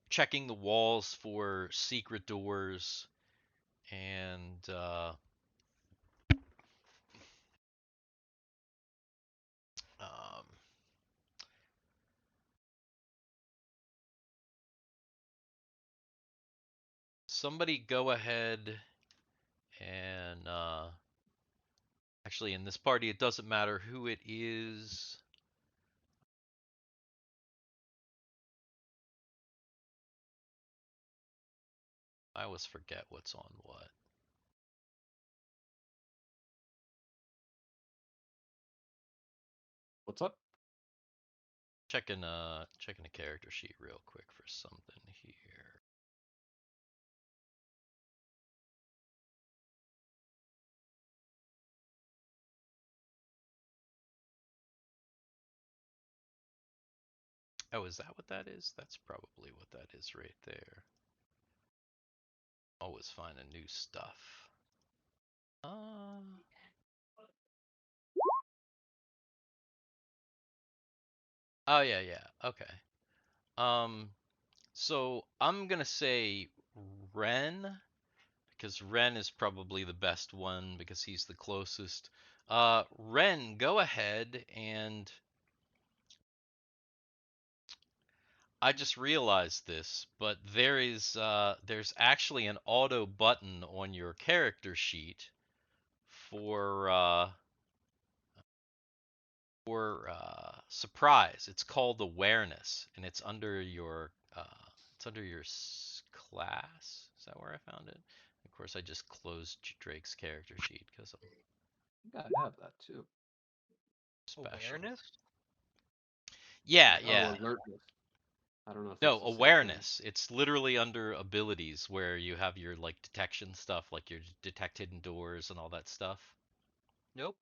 checking the walls for secret doors, and somebody go ahead and actually in this party it doesn't matter who it is. I always forget what's on what. What's up? Checking a character sheet real quick for something here. Oh, is that what that is? That's probably what that is right there. Always finding new stuff. Oh yeah, okay. So I'm gonna say Ren, because Ren is probably the best one because he's the closest. Ren, go ahead and I just realized this, but there's actually an auto button on your character sheet for surprise. It's called awareness, and it's under your class. Is that where I found it? Of course, I just closed Drake's character sheet because I'm I think I have that too. special. Awareness? Yeah, Oh, yeah. alertness. I don't know if No, it's the same thing. awareness. It's literally under abilities where you have your like detection stuff, like your detect hidden doors and all that stuff. Nope.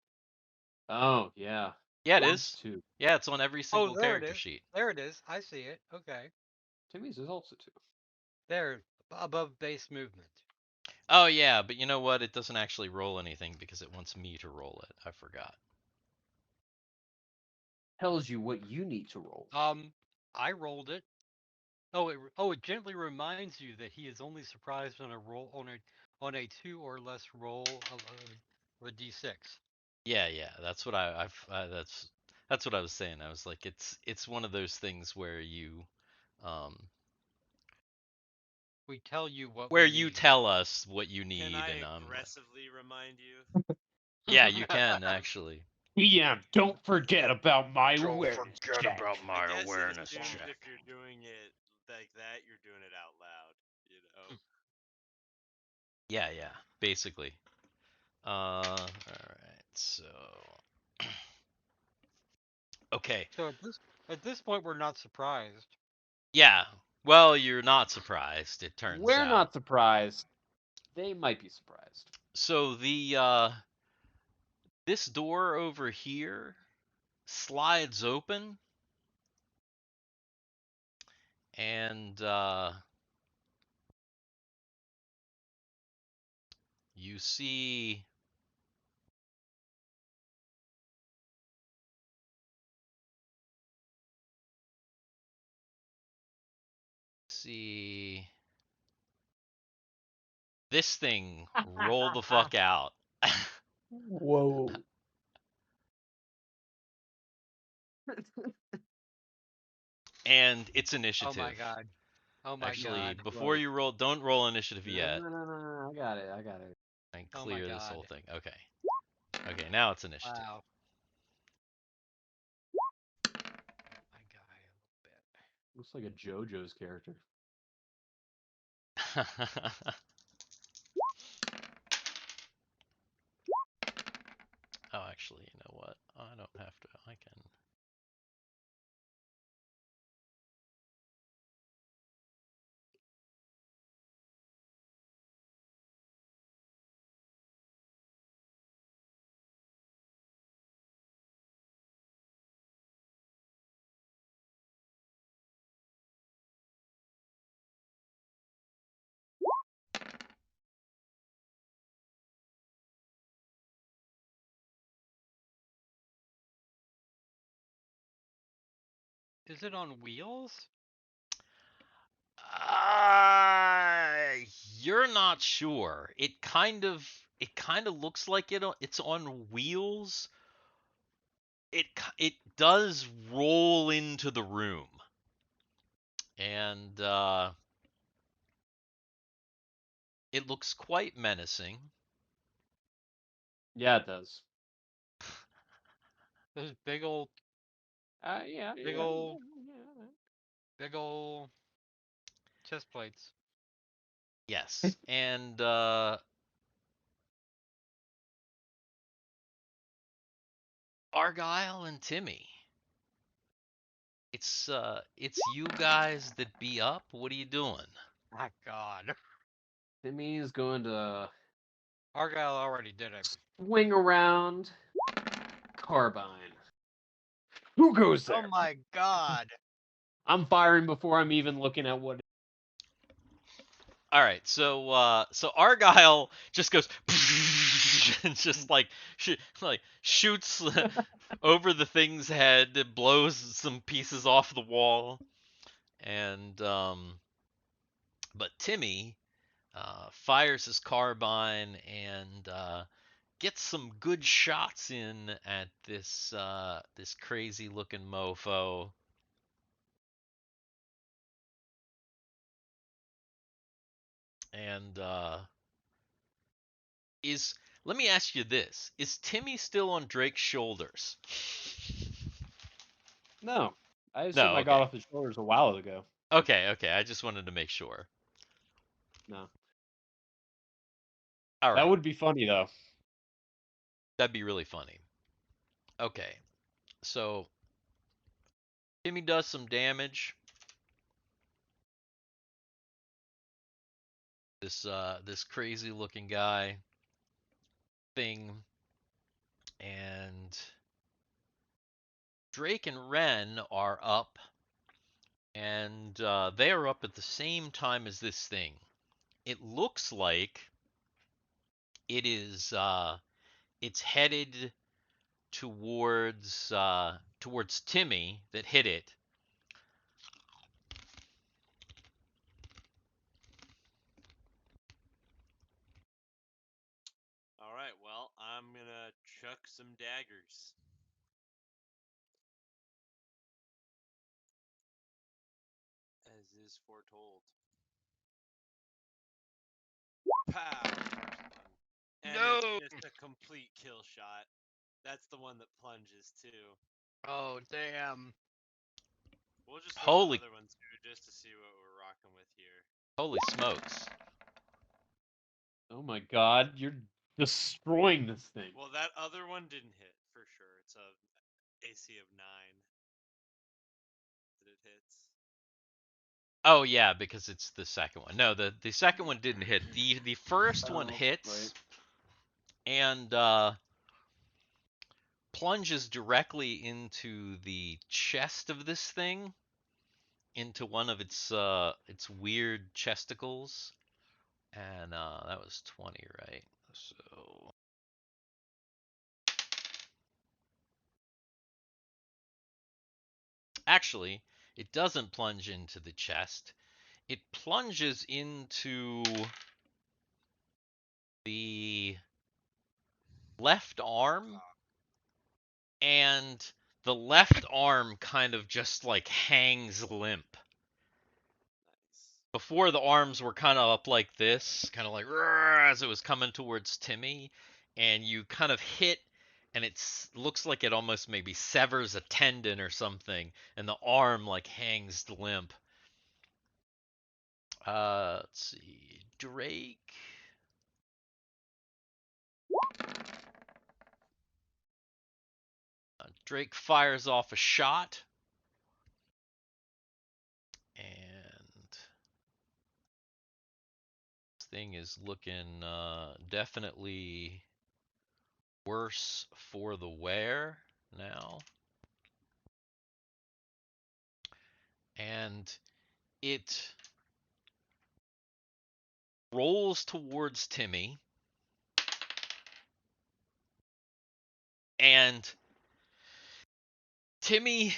Oh, yeah. Yeah, it Timmy's is. too. Yeah, it's on every single Oh, there it character is. sheet. There it is. I see it. Okay. Timmy's is also two. There, above base movement. Oh yeah, but you know what? It doesn't actually roll anything because it wants me to roll it. I forgot. Tells you what you need to roll. I rolled it. It gently reminds you that he is only surprised on a roll on a 2 or less roll of a d6. Yeah, that's what that's what I was saying. I was like, it's one of those things where you We tell you what where we you need. tell us what you Can need, I and aggressively remind you? yeah, you can actually. Yeah, don't forget about my Don't awareness forget check. about my I guess awareness it assumes check. if you're doing it like that, you're doing it out loud. You know. Yeah, basically. All right, so okay, So at this point, we're not surprised. yeah. Well, you're not surprised. It turns We're out. not surprised. They might be surprised. So this door over here slides open, And you see this thing roll the fuck out. Whoa. And it's Oh initiative. my god. Oh my Actually, god. before you roll, don't roll initiative yet. No, I got it. I got it. And Oh my clear this whole god. thing. Okay. Okay, now it's initiative. Wow. My guy a little bit. Looks like a JoJo's character. Oh, actually, you know what? I don't have to. I can. Is it on wheels? Uh, you're not sure. It kind of looks like it's on wheels. It does roll into the room. And it looks quite menacing. Yeah, it does. Those big old Yeah. Big ol' big ol' chest plates. Yes. And Argyle and Timmy. It's you guys that be up. What are you doing? My god. Timmy's going to Argyle already did it. swing around carbine. Who goes there? Oh my god. I'm firing before I'm even looking at what. All right, so Argyle just goes and just like shoots over the thing's head, it blows some pieces off the wall, and but Timmy fires his carbine and gets some good shots in at this crazy looking mofo. And let me ask you this: is Timmy still on Drake's shoulders? No, I assume No. I got Okay. off the shoulders a while ago. Okay. Okay. I just wanted to make sure. No, All that right. would be funny though. That'd be really funny. Okay. So Timmy does some damage. This crazy looking guy thing, and Drake and Ren are up, and they are up at the same time as this thing. It looks like it's headed towards Timmy that hit it. All right, well, I'm gonna chuck some daggers. As is foretold. Pow! And No! it's just a complete kill shot. That's the one that plunges too. Oh damn. We'll just roll Holy the other ones too, just to see what we're rocking with here. holy smokes! Oh my god, you're destroying this thing. Well, that other one didn't hit for sure. It's a AC of 9 that it hits. Oh yeah, because it's the second one. No, the second one didn't hit. The first one hits, and plunges directly into the chest of this thing, into one of its weird chesticles, and that was 20, right? So actually, it doesn't plunge into the chest. It plunges into the left arm, and the left arm kind of just like hangs limp. Nice. Before, the arms were kind of up like this, kind of like as it was coming towards Timmy, and you kind of hit, and it looks like it almost maybe severs a tendon or something, and the arm like hangs limp. Let's see, Drake. Drake fires off a shot, and this thing is looking definitely worse for the wear now. And it rolls towards Timmy, and Timmy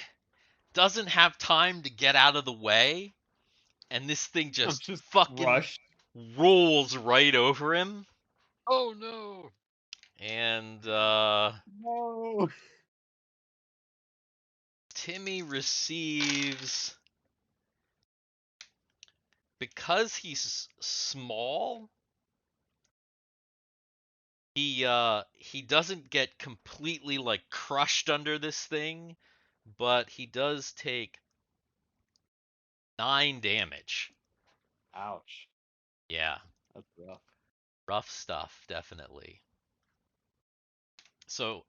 doesn't have time to get out of the way, and this thing just fucking rushed. rolls right over him, Oh no! and No. Timmy receives, because he's small, he doesn't get completely like crushed under this thing, but he does take 9 damage. Ouch. Yeah, That's rough. rough stuff, definitely. So,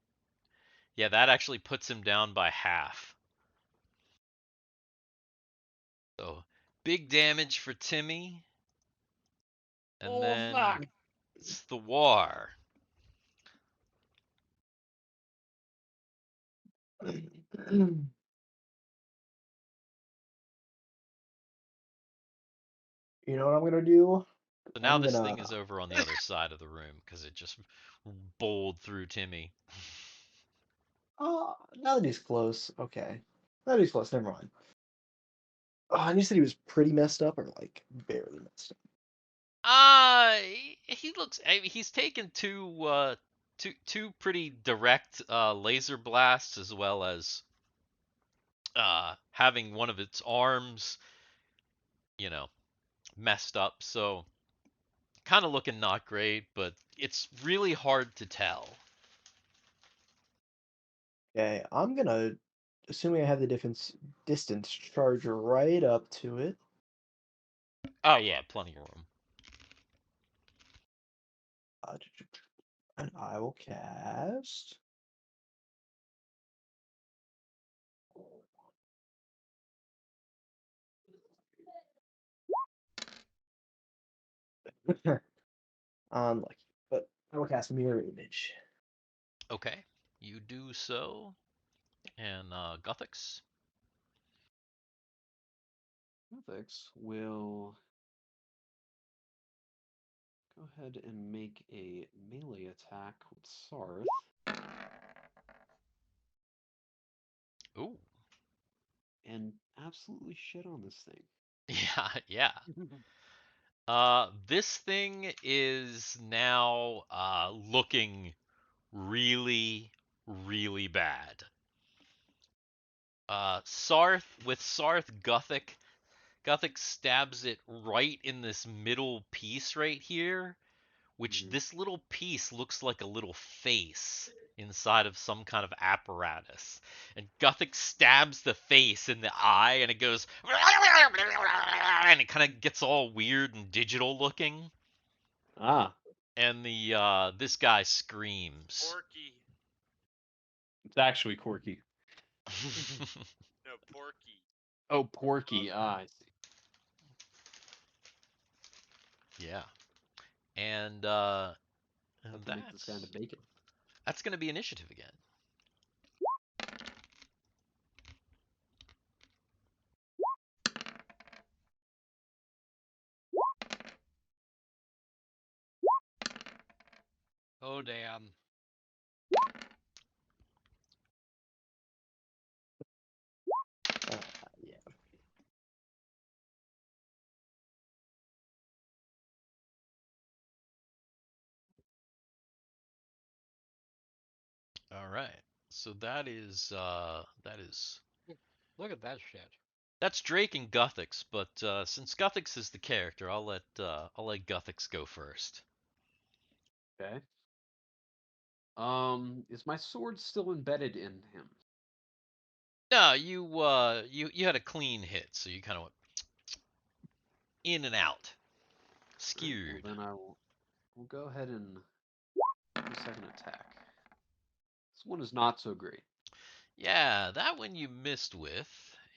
yeah, that actually puts him down by half. So, big damage for Timmy. And Oh, then fuck. it's Thiwar. You know what I'm gonna do? So now I'm this gonna. thing is over on the other side of the room because it just bowled through Timmy. Oh, now that he's close. Okay. Now that he's close. Never mind. Oh, and you said he was pretty messed up, or like barely messed up. He looks. I mean, he's taken two pretty direct laser blasts, as well as having one of its arms, you know, messed up. So kind of looking not great, but it's really hard to tell. Okay, I'm gonna, assuming I have the distance, charge right up to it. Oh yeah, plenty of room. And I will cast. Unlucky, but I will cast Mirror Image. Okay, you do so, and Gothix. Ethics will go ahead and make a melee attack with Sarth. Ooh. And absolutely shit on this thing. Yeah. This thing is now looking really, really bad. Sarth, Gothic stabs it right in this middle piece right here, which this little piece looks like a little face inside of some kind of apparatus. And Gothic stabs the face in the eye, and it goes, and it kind of gets all weird and digital looking. Ah, And the this guy screams. Porky. it's actually Corky. No, Porky. Oh, Porky. Ah, I see. Yeah. And Have to make this guy into bacon. that's going to be initiative again. Oh damn. Yeah. All right. So that is Look at that shit. that's Drake and Guthix, but since Guthix is the character, I'll let Guthix go first. Okay. Is my sword still embedded in him? No, you had a clean hit, so you kind of went in and out, Alright, skewed. well, then we'll go ahead and do a second attack. This one is not so great. Yeah, that one you missed with,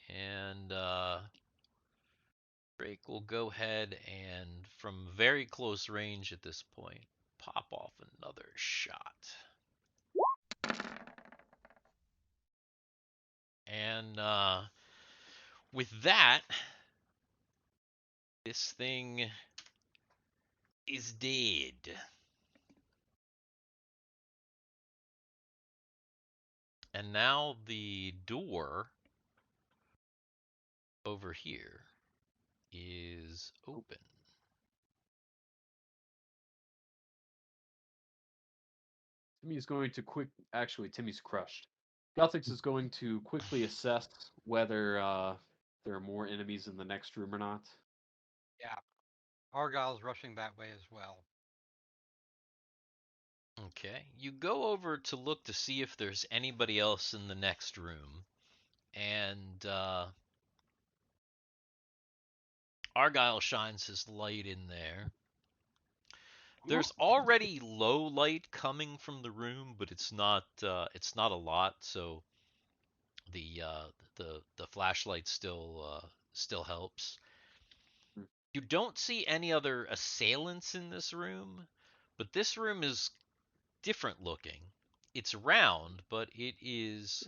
and Drake will go ahead and, from very close range at this point, pop off another shot. And with that, this thing is dead. And now the door over here is open. Timmy's going to actually, Timmy's crushed. Guthix is going to quickly assess whether there are more enemies in the next room or not. Yeah. Argyle's rushing that way as well. Okay, you go over to look to see if there's anybody else in the next room, and Argyle shines his light in there. There's already low light coming from the room, but it's not a lot, so the flashlight still helps. You don't see any other assailants in this room, but this room is different looking. It's round, but it is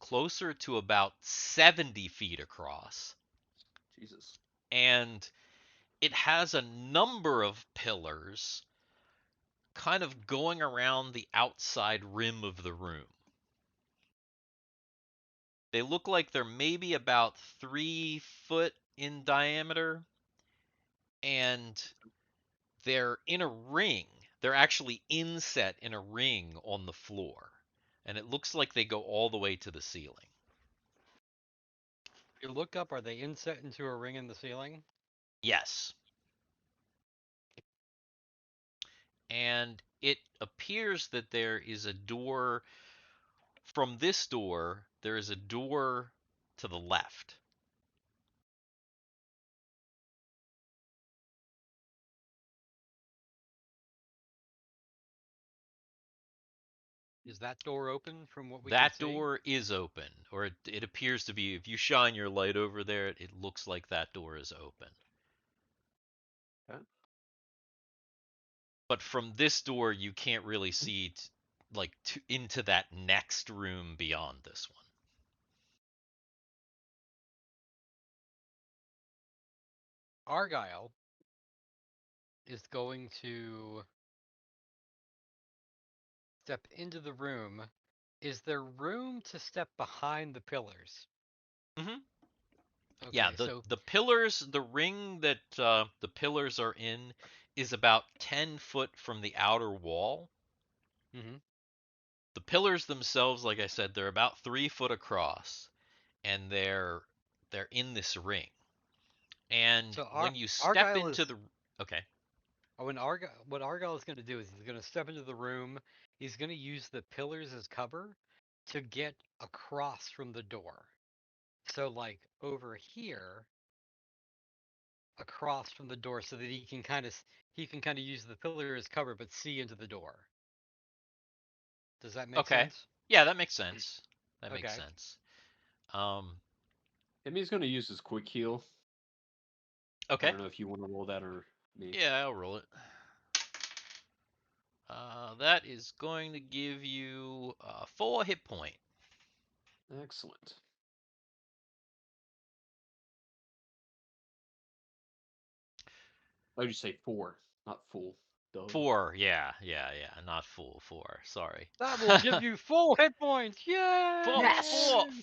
closer to about 70 feet across. Jesus. And it has a number of pillars kind of going around the outside rim of the room. They look like they're maybe about 3 foot in diameter, and they're in a ring. They're actually inset in a ring on the floor, and it looks like they go all the way to the ceiling. You look up, are they inset into a ring in the ceiling? Yes. And it appears that there is a door. From this door, there is a door to the left. Is that door open from what we That can see? door is open, or it appears to be. If you shine your light over there, it looks like that door is open. Okay. But from this door, you can't really see into that next room beyond this one. Argyle is going to step into the room. Is there room to step behind the pillars? Mm-hmm. Okay, Yeah, so the pillars, the ring that the pillars are in is about 10 foot from the outer wall. mhm. The pillars themselves, like I said, they're about 3 foot across, and they're in this ring. And So when you step Argyle into is the okay, what Argyle is going to do is he's going to step into the room. He's going to use the pillars as cover to get across from the door. So like over here, across from the door, so that he can kind of use the pillar as cover, but see into the door. Does that make okay, sense? yeah, that makes sense. That makes Okay. sense. Um, Timmy's going to use his quick heal. I okay, don't know if you want to roll that or me. yeah, I'll roll it. That is going to give you 4 hit point. Excellent. Oh, you say 4, not full. total. 4, yeah, not full 4. Sorry. That will give you full hit points. Yay!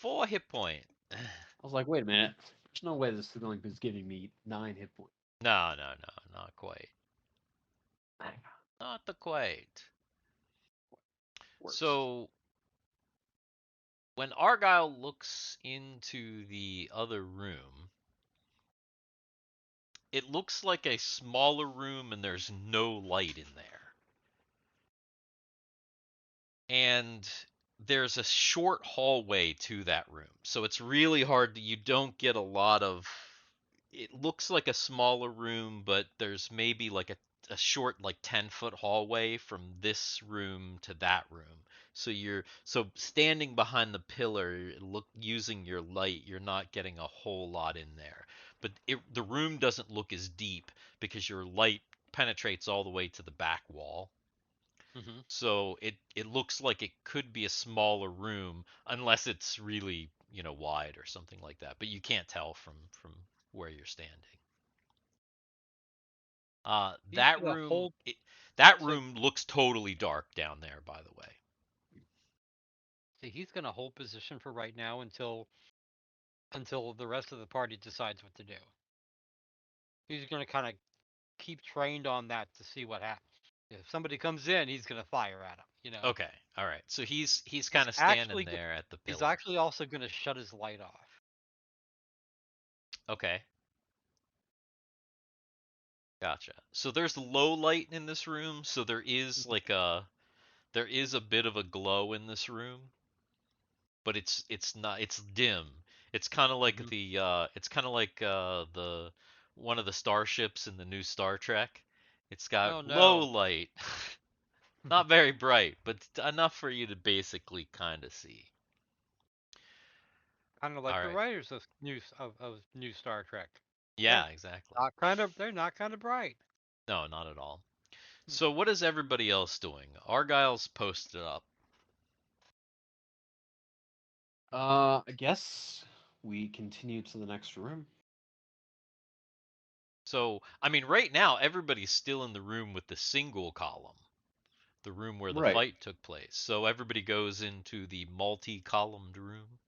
Four hit point. I was like, wait a minute. There's no way this thing is giving me 9 hit points. No, not quite. Not the quite. Worse. So when Argyle looks into the other room, it looks like a smaller room and there's no light in there. And there's a short hallway to that room. So it's really hard. You don't get a lot of. It looks like a smaller room, but there's maybe like a short, like 10-foot hallway from this room to that room. So standing behind the pillar, using your light, you're not getting a whole lot in there. But the room doesn't look as deep because your light penetrates all the way to the back wall. Mm-hmm. So it looks like it could be a smaller room unless it's really, wide or something like that. But you can't tell from where you're standing. He's That gonna room hold. that So- room looks totally dark down there, by the way. See, he's gonna hold position for right now until the rest of the party decides what to do. He's gonna kind of keep trained on that to see what happens. If somebody comes in, he's gonna fire at him. Okay, all right. So he's kind of standing there at the pillar. He's actually also gonna shut his light off. Okay. Gotcha. So there's low light in this room, so there is a bit of a glow in this room, but it's not, it's dim. It's kind of like the one of the starships in the new Star Trek. It's got Oh, low no. light. Not very bright, but enough for you to basically kind of see. Kind of like All the right. writers of new Star Trek. Yeah, exactly. They're not kind of bright. No, not at all. So what is everybody else doing? Argyle's posted up. I guess we continue to the next room. So, I mean, right now everybody's still in the room with the single column, the room where the Right. fight took place. So everybody goes into the multi-columned room.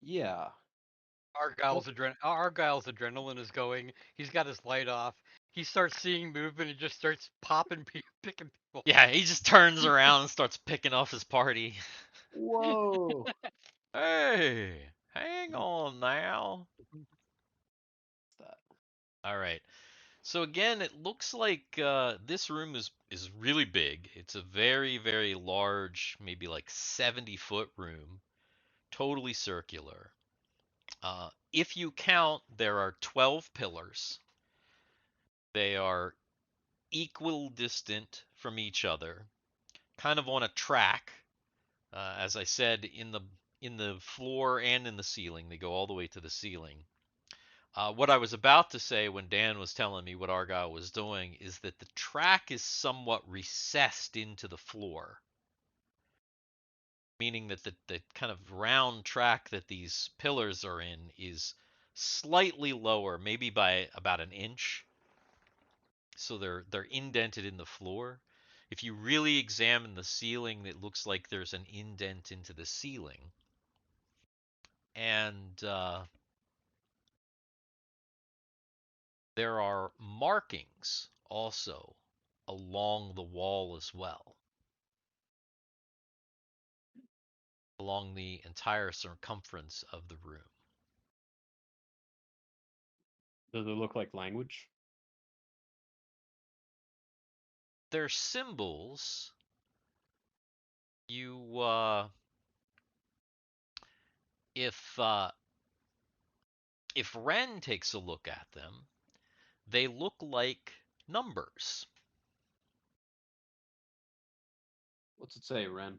Yeah. Argyle's adrenaline is going. He's got his light off. He starts seeing movement and just starts picking people. Yeah, he just turns around and starts picking off his party. Whoa. Hey, hang on now. that? All right. So again, it looks like this room is really big. It's a very, very large, maybe like 70-foot room, totally circular. If you count, there are 12 pillars. They are equal distant from each other, kind of on a track. As I said, in the floor and in the ceiling, they go all the way to the ceiling. What I was about to say when Dan was telling me what Argyle was doing is that the track is somewhat recessed into the floor, meaning that the kind of round track that these pillars are in is slightly lower, maybe by about an inch. So they're indented in the floor. If you really examine the ceiling, it looks like there's an indent into the ceiling. And there are markings also along the wall as well, along the entire circumference of the room. Does it look like language? They're symbols. You if Ren takes a look at them, they look like numbers. What's it say, Ren?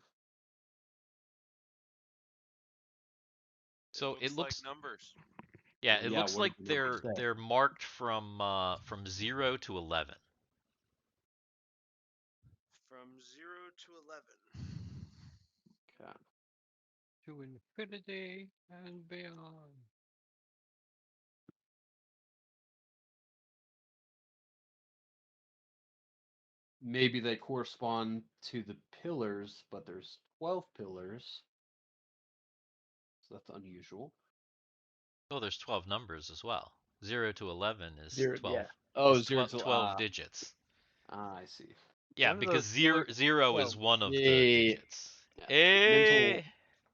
So it looks like numbers. yeah, it Yeah, looks what like did the numbers say? they're marked from 0 to 11. From 0 to 11. Okay. To infinity and beyond. maybe they correspond to the pillars, but there's 12 pillars. So that's unusual. Oh, there's 12 numbers as well. 0 to 11 is Zero, 12. yeah. Oh, is 0 12 digits. I see. Yeah, One of because those zero, pillars- zero is well, one of Yeah, the yeah, yeah. digits. Yeah. Hey!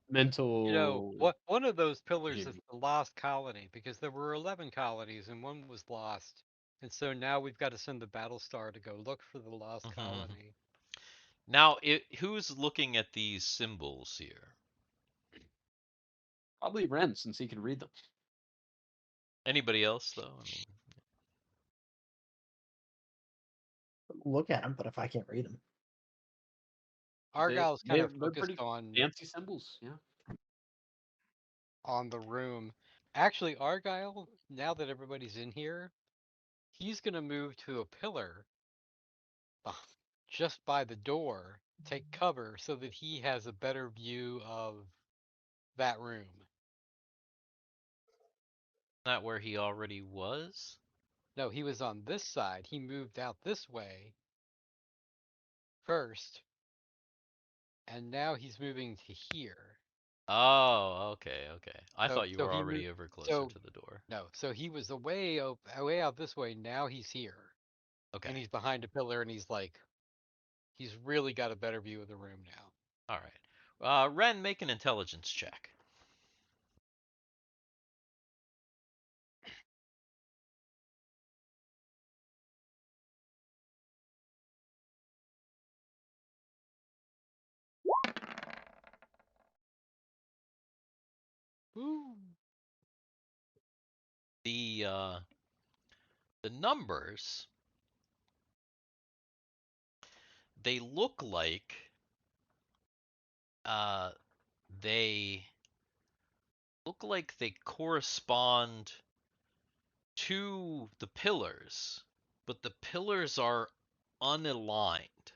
Mental. one of those pillars is Jimmy. the lost colony because there were 11 colonies and one was lost, and so now we've got to send the Battlestar to go look for the lost Mhm. colony. Now, who's looking at these symbols here? Probably Ren, since he can read them. Anybody else, though? I mean, Look at them, but if I can't read them, Argyle's kind of They're focused pretty on fancy symbols. Yeah. the room. Actually, Argyle, now that everybody's in here, he's gonna move to a pillar just by the door, take cover so that he has a better view of that room. not where he already was? No, he was on this side. He moved out this way first, and now he's moving to here. Oh, okay, okay. I So, thought you so were he already moved. over closer So to the door. no, so he was away out this way. Now he's here, Okay, and he's behind a pillar, and he's really got a better view of the room now. all right. Ren, make an intelligence check. Ooh. The numbers, they look like uh they correspond to the pillars, but the pillars are unaligned.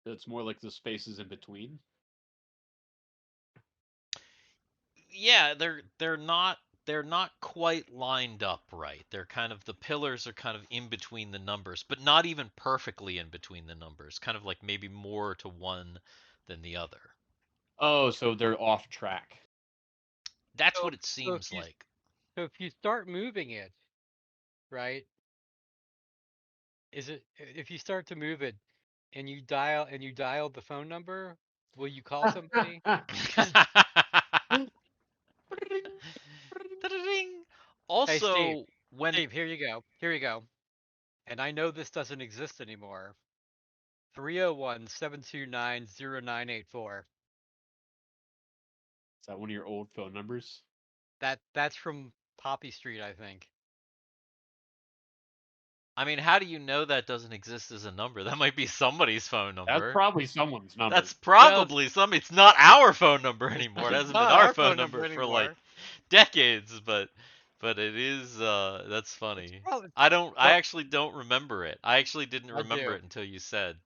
It's more like the spaces in between. Yeah, they're not quite lined up right. They're kind of, the pillars are kind of in between the numbers, but not even perfectly in between the numbers. Kind of like maybe more to one than the other. Oh, so they're off track. That's So, what it seems like. so if you start moving it, right? Is it if you start to move it, and you dial the phone number? Will you call somebody? Hey, Steve. Also, when Steve, here you go. Here you go. And I know this doesn't exist anymore. 301-729-0984. Is that one of your old phone numbers? That's from Poppy Street, I think. I mean, how do you know that doesn't exist as a number? That might be somebody's phone That's number. probably someone's number. That's probably some. It's not our phone number anymore. It It's hasn't been not our our phone phone number number for like anymore. decades, but it is. That's funny. Probably, I actually don't remember it. I actually didn't I remember do. it until you said.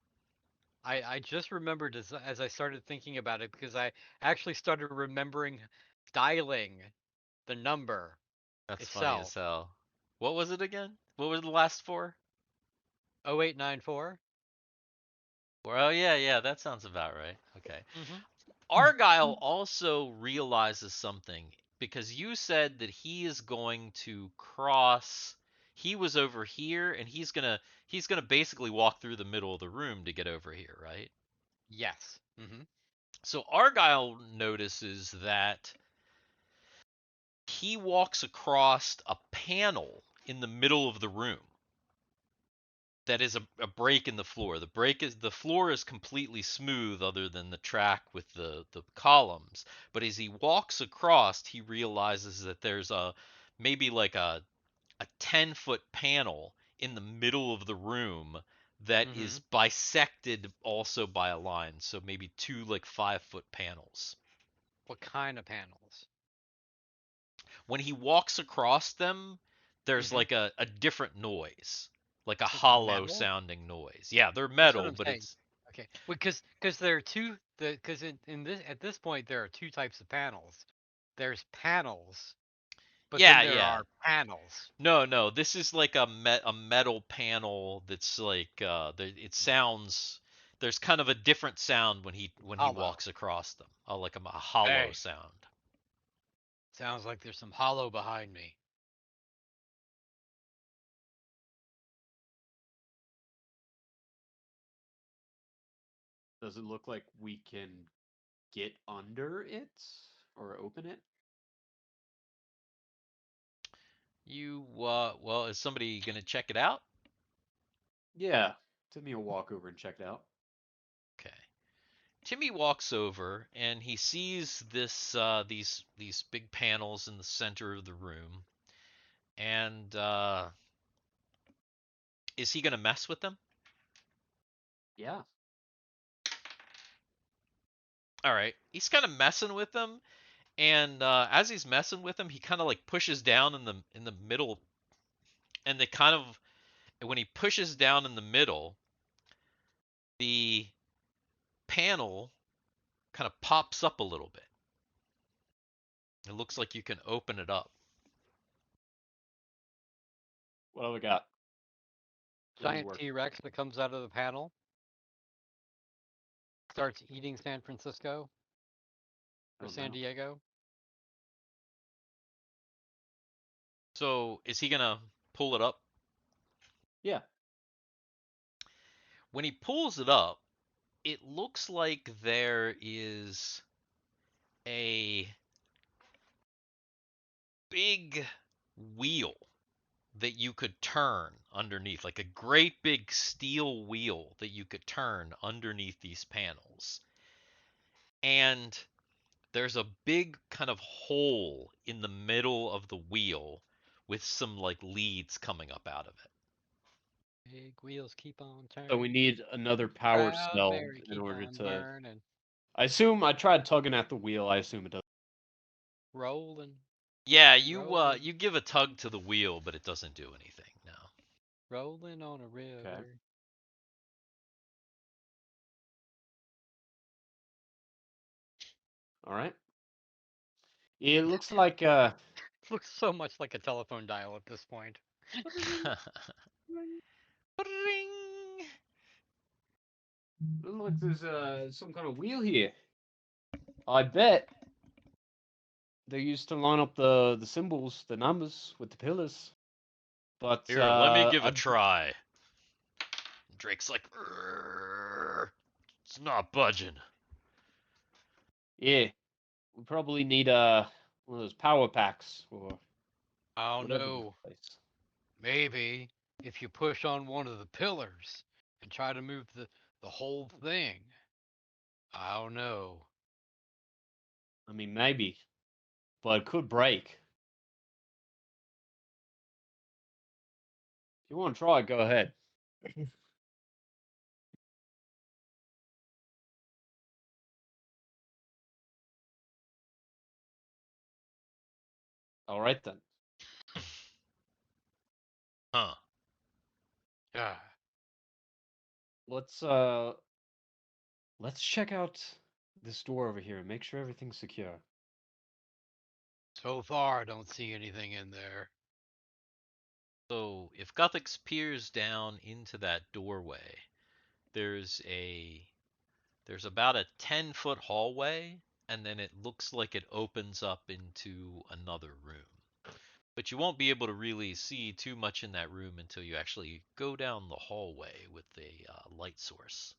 I just remembered as I started thinking about it because I actually started remembering dialing the number That's funny as itself. hell. What was it again? What were the last four? 0894. Well, yeah, that sounds about right. Okay. Mm-hmm. Argyle also realizes something because you said that he is going to cross. He was over here, and he's gonna basically walk through the middle of the room to get over here, right? Yes. Mm-hmm. So Argyle notices that he walks across a panel in the middle of the room that is a break in the floor. The floor is completely smooth other than the track with the columns. But as he walks across, he realizes that there's maybe like a 10-foot panel in the middle of the room that Mm-hmm. is bisected also by a line. So maybe two like 5-foot panels. What kind of panels? When he walks across them, there's Mm-hmm. like a different noise, like a It's hollow metal? sounding noise. Yeah, they're That's what metal, I'm but saying. it's Okay, because there are because in this at this point there are two types of panels. There's panels, But Yeah, then there yeah. are panels. No. This is like a metal panel that's like it sounds. There's kind of a different sound when he Hollow. walks across them. Like a hollow Hey. sound. Sounds like there's some hollow behind me. Does it look like we can get under it or open it? Well, is somebody gonna check it out? Yeah. Timmy will walk over and check it out. Okay. Timmy walks over and he sees these big panels in the center of the room, and is he gonna mess with them? Yeah. All right, he's kind of messing with them, and as he's messing with them, he kind of like pushes down in the middle, and they kind of when he pushes down in the middle, the panel kind of pops up a little bit. It looks like you can open it up. What do we got? What do we Giant work? T-Rex that comes out of the panel. Starts eating San Francisco or Oh, San no. Diego. So is he gonna pull it up? Yeah. When he pulls it up, it looks like there is a big wheel that you could turn underneath, like a great big steel wheel that you could turn underneath these panels. And there's a big kind of hole in the middle of the wheel with some like leads coming up out of it. Big wheels keep on turning. So we need another power Proud cell Mary in keep order on to. burning, I assume I tried tugging at the wheel. I assume it does. rolling, Yeah, rolling, you give a tug to the wheel, but it doesn't do anything. No. rolling on a river. All right. It looks like Looks so much like a telephone dial at this point. Ring. looks like there's some kind of wheel here. I bet they used to line up the symbols, the numbers with the pillars. But Here, let me give I a try. Drake's like, "Rrrr, it's not budging. yeah, we probably need one of those power packs or Oh whatever this no. place. Maybe if you push on one of the pillars and try to move the whole thing. I don't know. I mean, maybe, but it could break. If you want to try, go ahead. All right then. Huh. Ah, Let's check out this door over here and make sure everything's secure. so far I don't see anything in there. So if Guthix peers down into that doorway, there's about a 10-foot hallway, and then it looks like it opens up into another room. But you won't be able to really see too much in that room until you actually go down the hallway with the light source.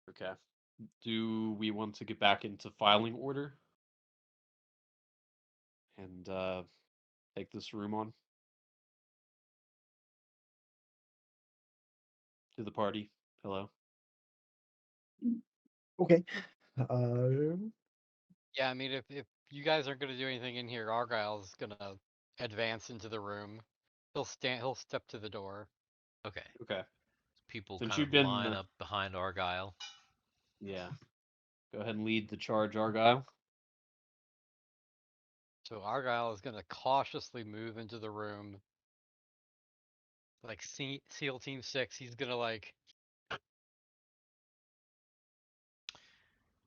Okay. Do we want to get back into filing order and take this room on to the party? Hello. Okay. Yeah, I mean if you guys aren't gonna do anything in here, Argyle's gonna advance into the room. He'll step to the door. Okay. Okay. People Since kind you've of been, line up behind Argyle. yeah, go ahead and lead the charge, Argyle. So Argyle is gonna cautiously move into the room. Like SEAL Team 6, he's gonna like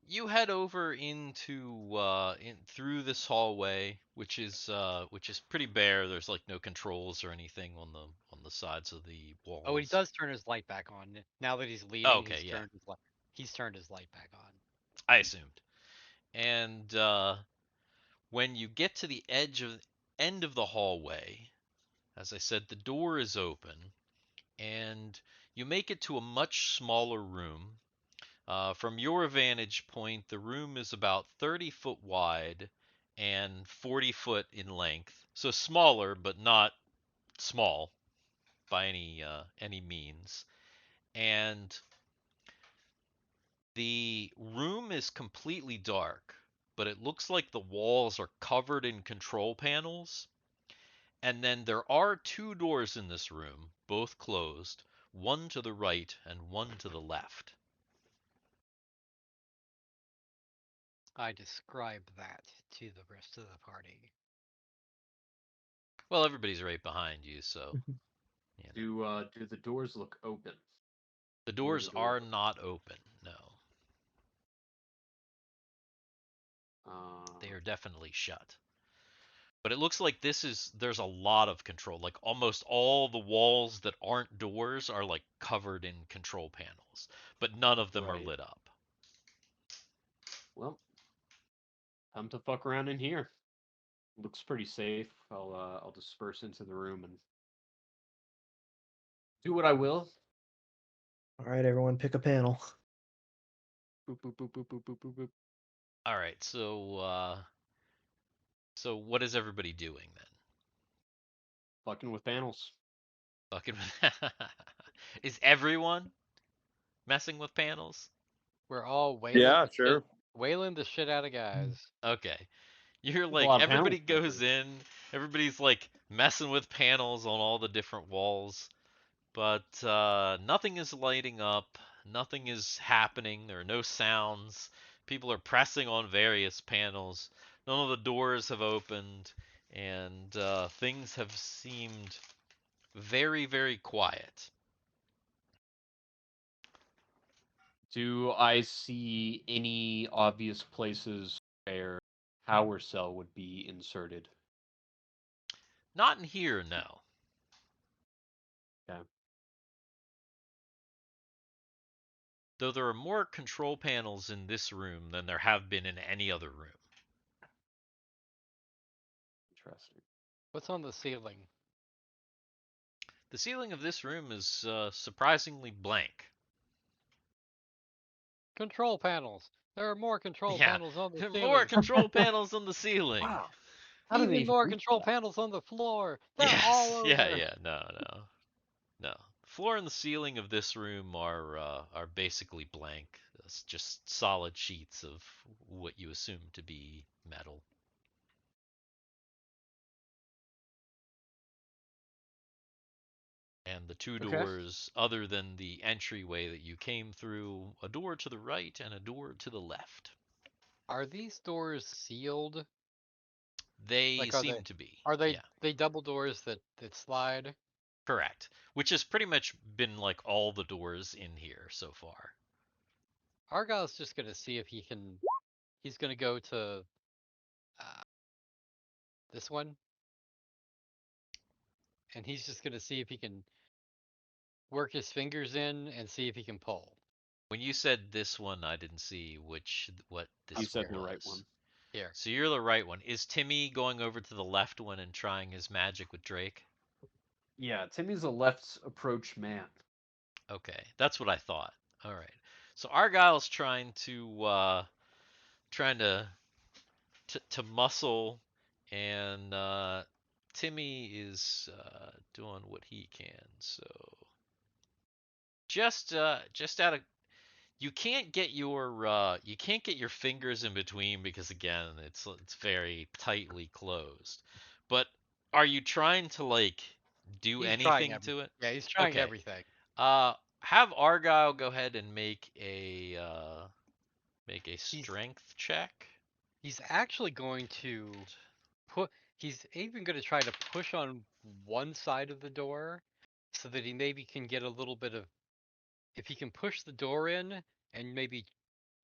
You head over into through this hallway, which is pretty bare. There's like no controls or anything on the sides of the walls. Oh, he does turn his light back on. Now that he's leaving, Okay, yeah. he's turned his light back on. I assumed. And when you get to the end of the hallway, as I said, the door is open, and you make it to a much smaller room. From your vantage point, the room is about 30 foot wide and 40 foot in length. So smaller, but not small by any means. And the room is completely dark, but it looks like the walls are covered in control panels. And then there are two doors in this room, both closed, one to the right and one to the left. I describe that to the rest of the party. Well, everybody's right behind you, so you know. Do the doors look open? The Or doors the door are open? not open, no. They Uh, are definitely shut. But it looks like there's a lot of control. Like almost all the walls that aren't doors are like covered in control panels, but none of them are Right. lit up. well, time to fuck around in here. Looks pretty safe. I'll disperse into the room and do what I will. All right, everyone, pick a panel. Boop boop boop boop boop boop boop boop. All right, so what is everybody doing then? Fucking with panels. Fucking is everyone messing with panels? We're all Yeah, sure. wailing the shit out of guys. Okay. You're There's a like lot of everybody panels goes in, everybody's like messing with panels on all the different walls, but nothing is lighting up, nothing is happening, there are no sounds. People are pressing on various panels. None of the doors have opened, and things have seemed very, very quiet. Do I see any obvious places where power cell would be inserted? Not in here, no. Okay. Though there are more control panels in this room than there have been in any other room. Interesting. What's on the ceiling? The ceiling of this room is surprisingly blank. Control panels. There are more control Yeah, panels on the there are ceiling. more control panels on the ceiling. Wow. How did they Even even more reach control that? panels on the floor. They're all Yes, over. yeah, no. The floor and the ceiling of this room are basically blank. It's just solid sheets of what you assume to be metal. And the two Okay. doors, other than the entryway that you came through, a door to the right and a door to the left. Are these doors sealed? They Like seem to be. are Yeah, they double doors that slide? correct. Which has pretty much been like all the doors in here so far. Argyle's just gonna see if he's gonna go to uh, this one, and he's just gonna see if he can work his fingers in and see if he can pull. When you said this one, I didn't see what You this said one the right was. one. Here. So you're the right one. Is Timmy going over to the left one and trying his magic with Drake? Yeah, Timmy's a left approach man. Okay, that's what I thought. All right. So Argyle's trying to muscle, and Timmy is doing what he can. So just out of you can't get your fingers in between because again it's very tightly closed. But are you trying to like do He's trying anything to it? Yeah, he's trying Okay. everything. Have Argyle go ahead and make a strength check. He's actually going to put. He's even going to try to push on one side of the door, so that he maybe can get a little bit of. If he can push the door in and maybe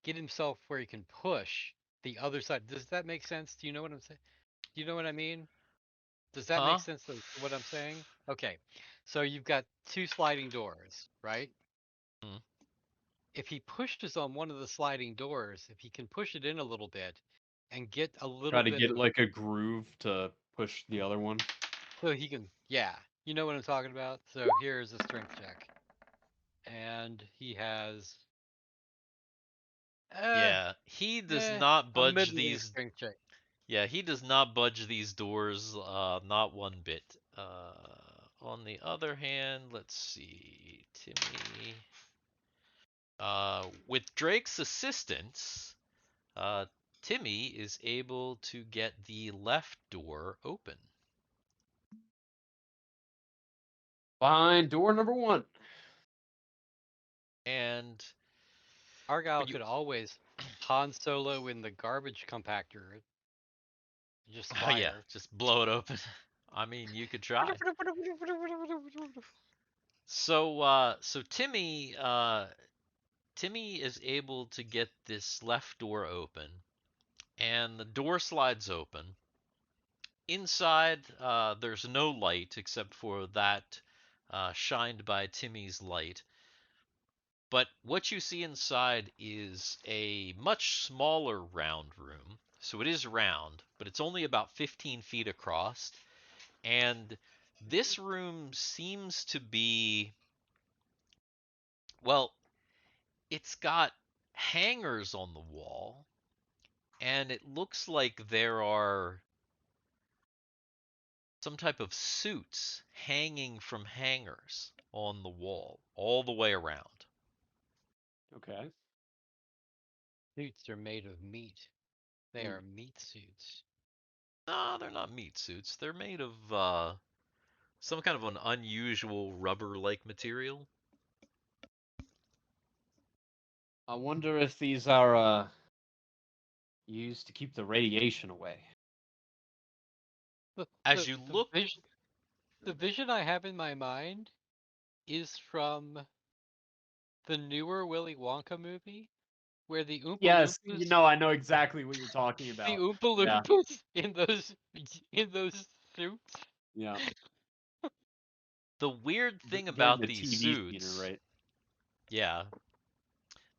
get himself where he can push the other side. Does that make sense? Do you know what I'm saying? Do you know what I mean? Does that make Huh? sense to what I'm saying? Okay. So you've got two sliding doors, right? Hmm. If he pushes on one of the sliding doors, if he can push it in a little bit and get a little Try to bit get of like a groove to push the other one. so he can yeah, you know what I'm talking about? So here's a strength check. And he has uh Yeah, he does not a budge middling these. strength check. Yeah, he does not budge these doors, not one bit. On the other hand, let's see, Timmy. With Drake's assistance, uh, Timmy is able to get the left door open. Fine, door number 1. And Argyle when you, could always Han Solo in the garbage compactor. Just yeah, fire. just blow it open. I mean, you could try. So Timmy is able to get this left door open, and the door slides open. Inside, there's no light except for that shined by Timmy's light. But what you see inside is a much smaller round room. So it is round, but it's only about 15 feet across. And this room seems to be, well, it's got hangers on the wall, and it looks like there are some type of suits hanging from hangers on the wall all the way around. Okay. Suits are made of meat. They Hmm. are meat suits. No, they're not meat suits. They're made of some kind of an unusual rubber-like material. I wonder if these are used to keep the radiation away. The, As the, you the, look, vision, the vision I have in my mind is from the newer Willy Wonka movie where the Oompa Yes, Loompas, I know exactly what you're talking the about. Oompa Yeah, Loompas in those suits. yeah. the weird thing During about the these TV scene, suits, right? yeah,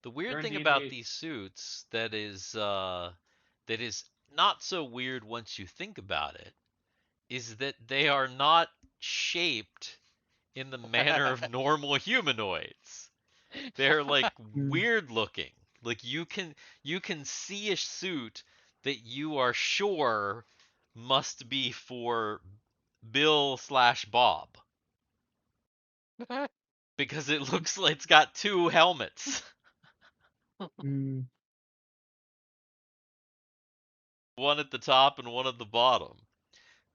the weird During thing about D&D. these suits that is not so weird once you think about it is that they are not shaped in the manner of normal humanoids. They're like weird looking. Like you can see a suit that you are sure must be for Bill slash Bob because it looks like it's got two helmets, Mm. one at the top and one at the bottom.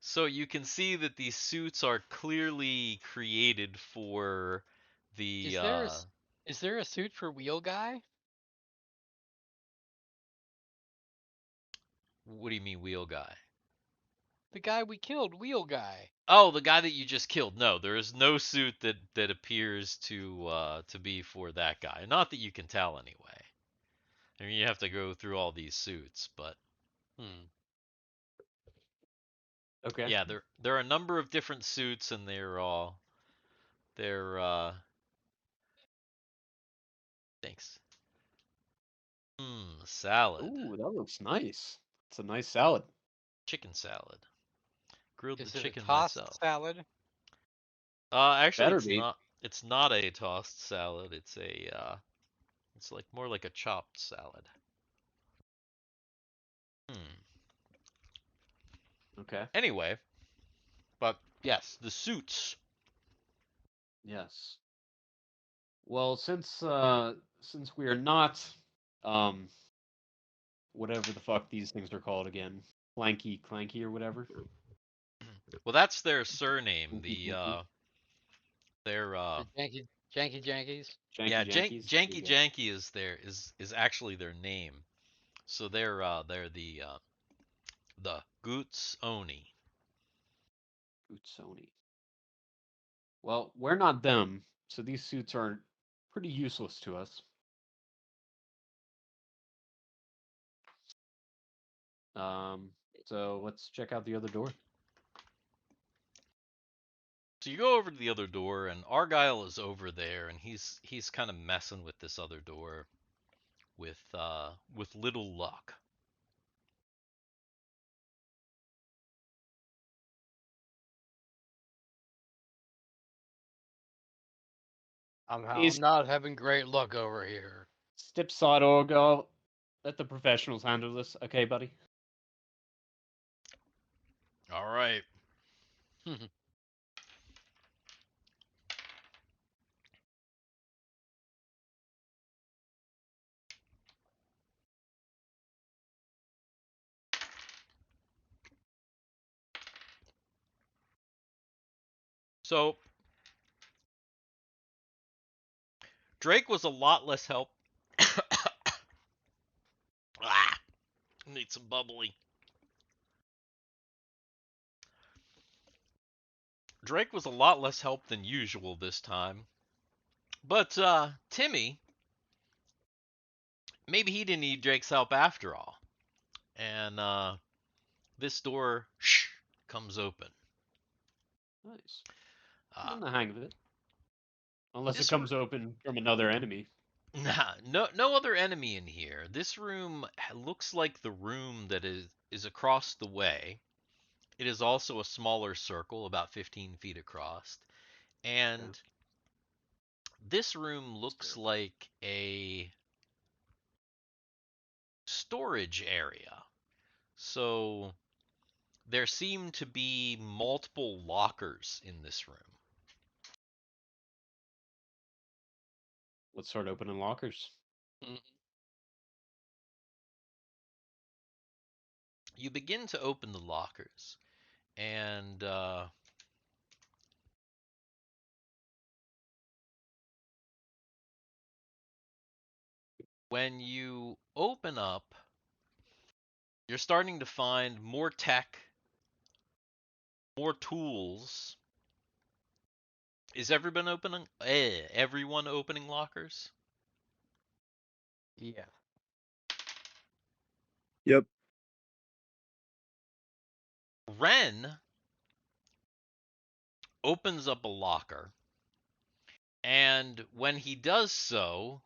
So you can see that these suits are clearly created for the Is there a suit for Wheel Guy? what do you mean wheel guy? The guy we killed, Wheel Guy. Oh, the guy that you just killed. No, there is no suit that appears to be for that guy. Not that you can tell anyway. I mean, you have to go through all these suits, but Hmm. Okay. yeah, there are a number of different suits, and they're thanks. Salad, Ooh, that looks nice. It's a nice salad. chicken salad, grilled the Is it a chicken tossed myself. salad? Actually, Better it's be. not. It's not a tossed salad. It's like more like a chopped salad. Hmm. Okay. Anyway, but yes, the suits. Yes. Well, since we are not um whatever the fuck these things are called again, clanky or whatever. Well, that's their surname. Clanky clanky. Their The Janky Jankies? yeah, Jankies. There Janky you go. Janky is actually their name. So they're the Goots Oni. Sony. Well, we're not them, so these suits are pretty useless to us. So let's check out the other door. So you go over to the other door, and Argyle is over there, and he's kind of messing with this other door with little luck. I'm He's- not having great luck over here. Step side, Orgo. Let the professionals handle this, okay, buddy? All right. So Drake was a lot less help. Need some bubbly. Drake was a lot less help than usual this time. But Timmy, maybe he didn't need Drake's help after all. And this door comes open. Nice. I'm in the hang of it. Unless it this comes open from another enemy. Nah, no other enemy in here. This room looks like the room that is across the way. It is also a smaller circle, about 15 feet across. And this room looks like a storage area. So there seem to be multiple lockers in this room. Let's start opening lockers. You begin to open the lockers, and when you open up, you're starting to find more tech, more tools. Is everyone opening lockers? Yeah. Yep. Ren opens up a locker, and when he does so,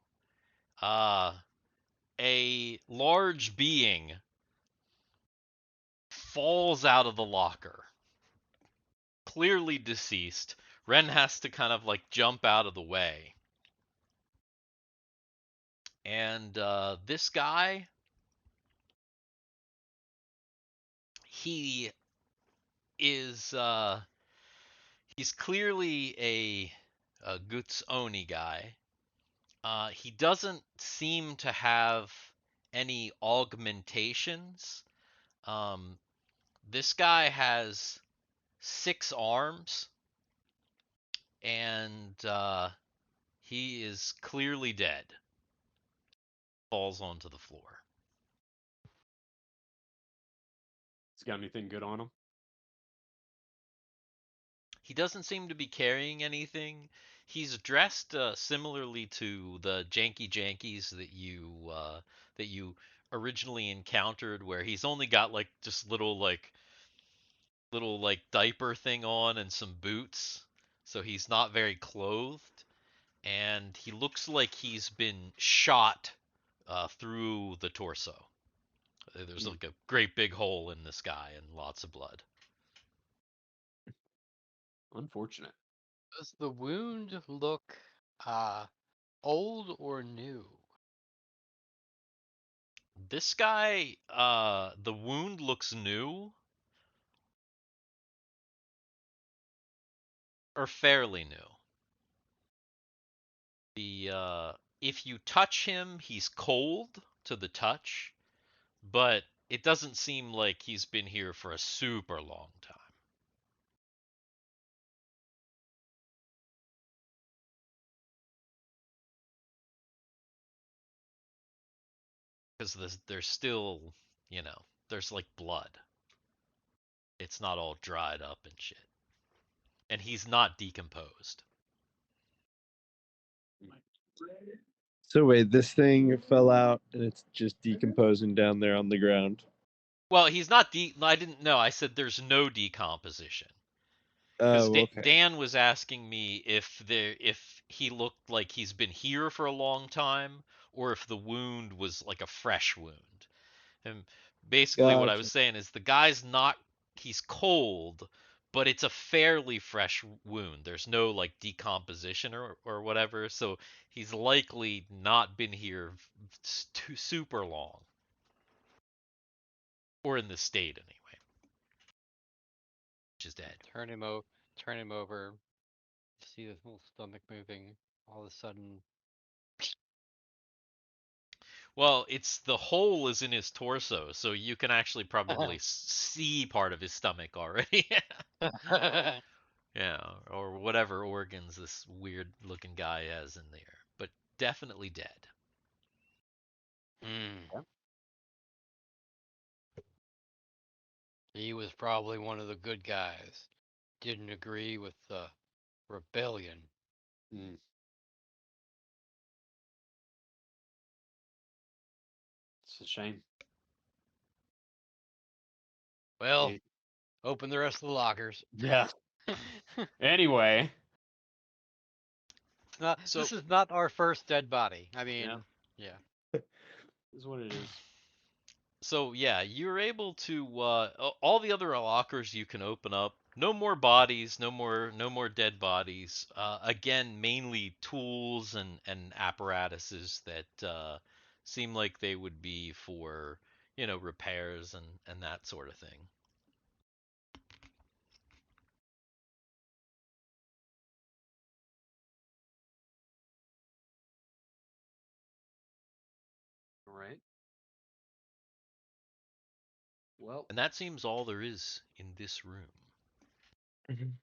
a large being falls out of the locker, clearly deceased. Ren has to kind of like jump out of the way. And this guy, he is he's clearly a Guts Oni guy. He doesn't seem to have any augmentations. This guy has 6 arms, and he is clearly dead. Falls onto the floor. He's got anything good on him? He doesn't seem to be carrying anything. He's dressed similarly to the janky jankies that you originally encountered, where he's only got like just little diaper thing on and some boots, so he's not very clothed, and he looks like he's been shot through the torso. There's like a great big hole in this guy and lots of blood. Unfortunate. Does the wound look old or new? This guy, the wound looks new. Or fairly new. If you touch him, he's cold to the touch, but it doesn't seem like he's been here for a super long time. Because there's still, there's like blood. It's not all dried up and shit. And he's not decomposed. So wait, this thing fell out and it's just decomposing down there on the ground. Well, he's not I didn't know. I said there's no decomposition. Because Oh, okay. Dan was asking me if he looked like he's been here for a long time, or if the wound was like a fresh wound. And basically, what I Gotcha. was saying is the guy's not he's cold, but it's a fairly fresh wound. There's no like decomposition or whatever, so he's likely not been here super long, or in this state anyway, which is dead. Turn him over. See the little stomach moving. All of a sudden, Well, it's the hole is in his torso, so you can actually probably see part of his stomach already. Yeah, or whatever organs this weird looking guy has in there, but definitely dead. he was probably one of the good guys. Didn't agree with the rebellion. Mm. It's a shame. Well, Hey, open the rest of the lockers. yeah. Anyway, So This is not our first dead body. I mean, Yeah. yeah. this is what it is. so yeah, you're able to all the other lockers you can open up. No more bodies, no more dead bodies. Again, mainly tools and apparatuses that seem like they would be for, repairs and that sort of thing. All right. Well, And that seems all there is in this room. Mhm.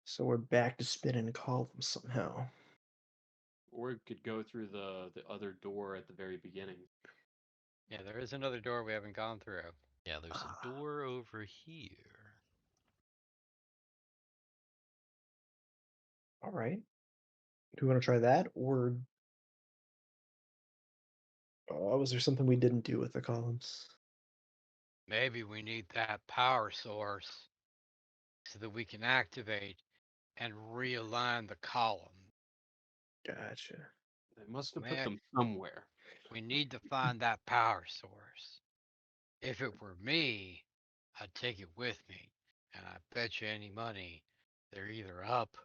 So we're back to spinning columns somehow. or we could go through the other door at the very beginning. Yeah, there is another door we haven't gone through. Yeah, there's a door over here. All right. Do we want to try that, or was there something we didn't do with the columns? Maybe we need that power source so that we can activate and realign the column. Gotcha. They must have put Man, them somewhere. we need to find that power source. If it were me, I'd take it with me, and I bet you any money they're either up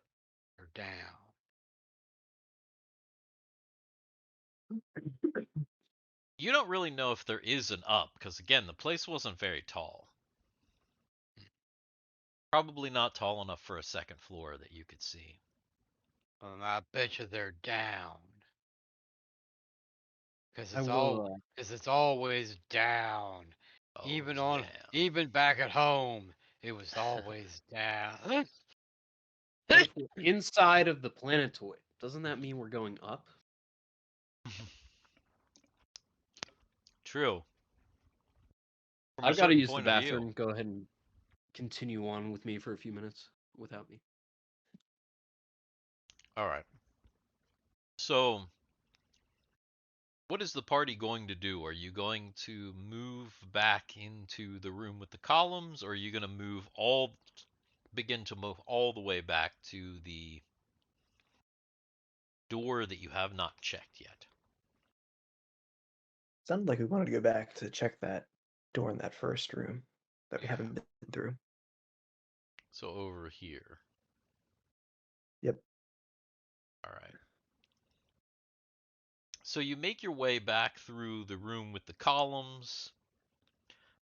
or down. You don't really know if there is an up, because again, the place wasn't very tall. Probably not tall enough for a second floor that you could see. And I bet you they're down. Cause I it's will. always down. Always down. Even back at home, it was always down. What if we're inside of the planetoid? Doesn't that mean we're going up? True. From a I've got to certain use the point of view. bathroom. Go ahead and continue on with me for a few minutes without me. All right. So, what is the party going to do? Are you going to move back into the room with the columns, or are you going to begin to move all the way back to the door that you have not checked yet? Sounded like we wanted to go back to check that door in that first room that we Yeah. haven't been through. So over here. Yep. All right. So you make your way back through the room with the columns,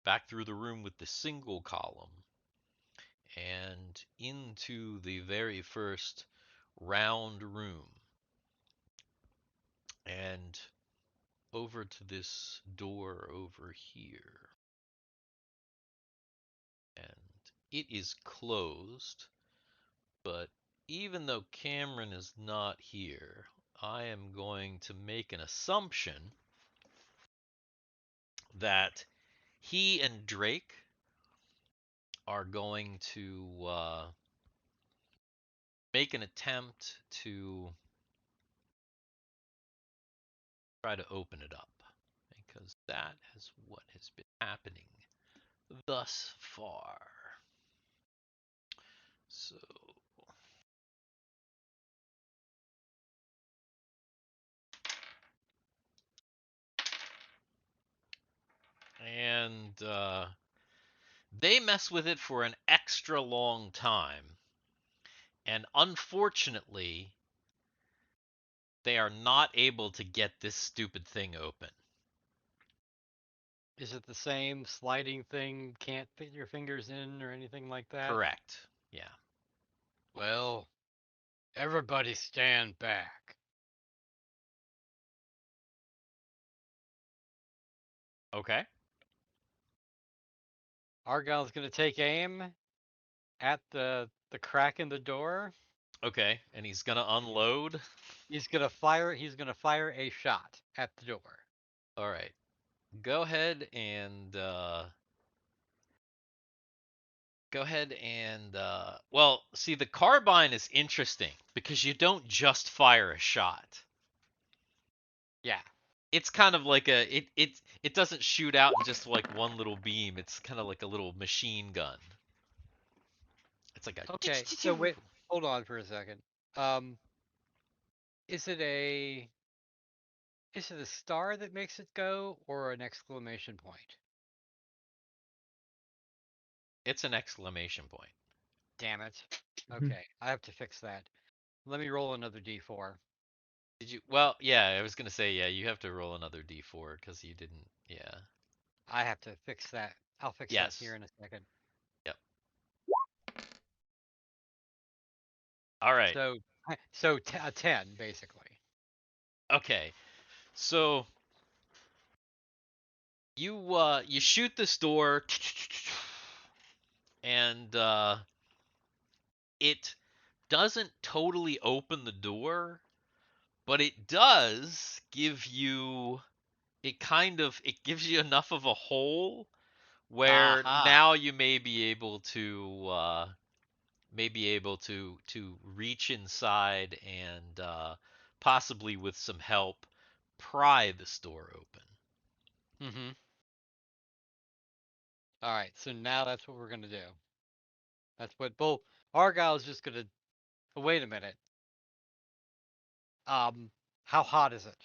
back through the room with the single column, and into the very first round room. And over to this door over here. And it is closed, but even though Cameron is not here, I am going to make an assumption that he and Drake are going to make an attempt to try to open it up, because that is what has been happening thus far. So and they mess with it for an extra long time, and unfortunately, they are not able to get this stupid thing open. Is it the same sliding thing? Can't fit your fingers in or anything like that? Correct. Yeah. Well, everybody stand back. Okay. Argyle's gonna take aim at the crack in the door. Okay. And he's gonna unload. He's gonna fire a shot at the door. All right. Go ahead and well, see, the carbine is interesting because you don't just fire a shot. Yeah. It's kind of like it doesn't shoot out in just like one little beam. It's kind of like a little machine gun. It's like a Okay. So wait, hold on for a second. Is it a star that makes it go or an exclamation point? It's an exclamation point. Damn it. Okay, I have to fix that. Let me roll another d4. Did you? Well, yeah, I was gonna say, yeah, you have to roll another d4 because you didn't. Yeah. I have to fix that. I'll fix that Yes. here in a second. Yep. All right. So a 10 basically. Okay. So you shoot this door, and it doesn't totally open the door, but it does give you it gives you enough of a hole where Aha. now you may be able to reach inside and possibly with some help pry this door open. Mm-hmm. All right, so now that's what we're gonna do. That's what Argyle's just gonna. Oh, wait a minute. How hot is it?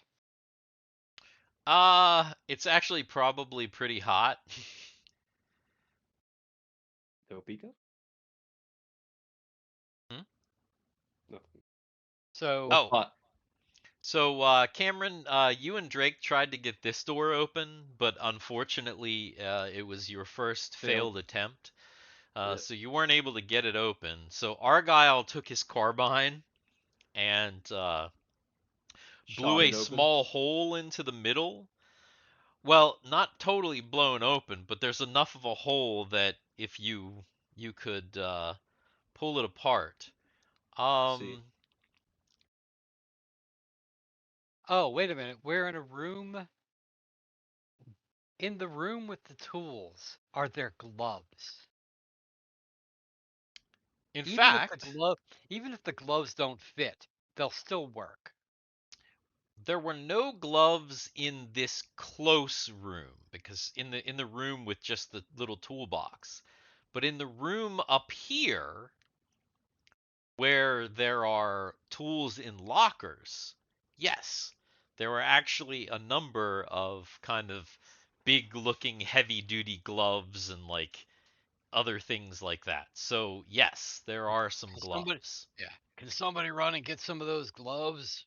It's actually probably pretty hot. Topeka? Hmm? No. So Oh. Hot. So, Cameron, you and Drake tried to get this door open, but unfortunately, it was your first failed attempt. Yep. So you weren't able to get it open. So Argyle took his carbine and blew Shot a it open. small hole into the middle. Well, not totally blown open, but there's enough of a hole that if you could pull it apart. See. oh, wait a minute. We're in a room. In the room with the tools, are there gloves? In Even fact, even if the gloves don't fit, they'll still work. there were no gloves in this close room because in the room with just the little toolbox. But in the room up here where there are tools in lockers, yes, there were actually a number of kind of big looking heavy duty gloves and like other things like that. So, yes, there are some Can somebody, gloves. yeah. Can somebody run and get some of those gloves?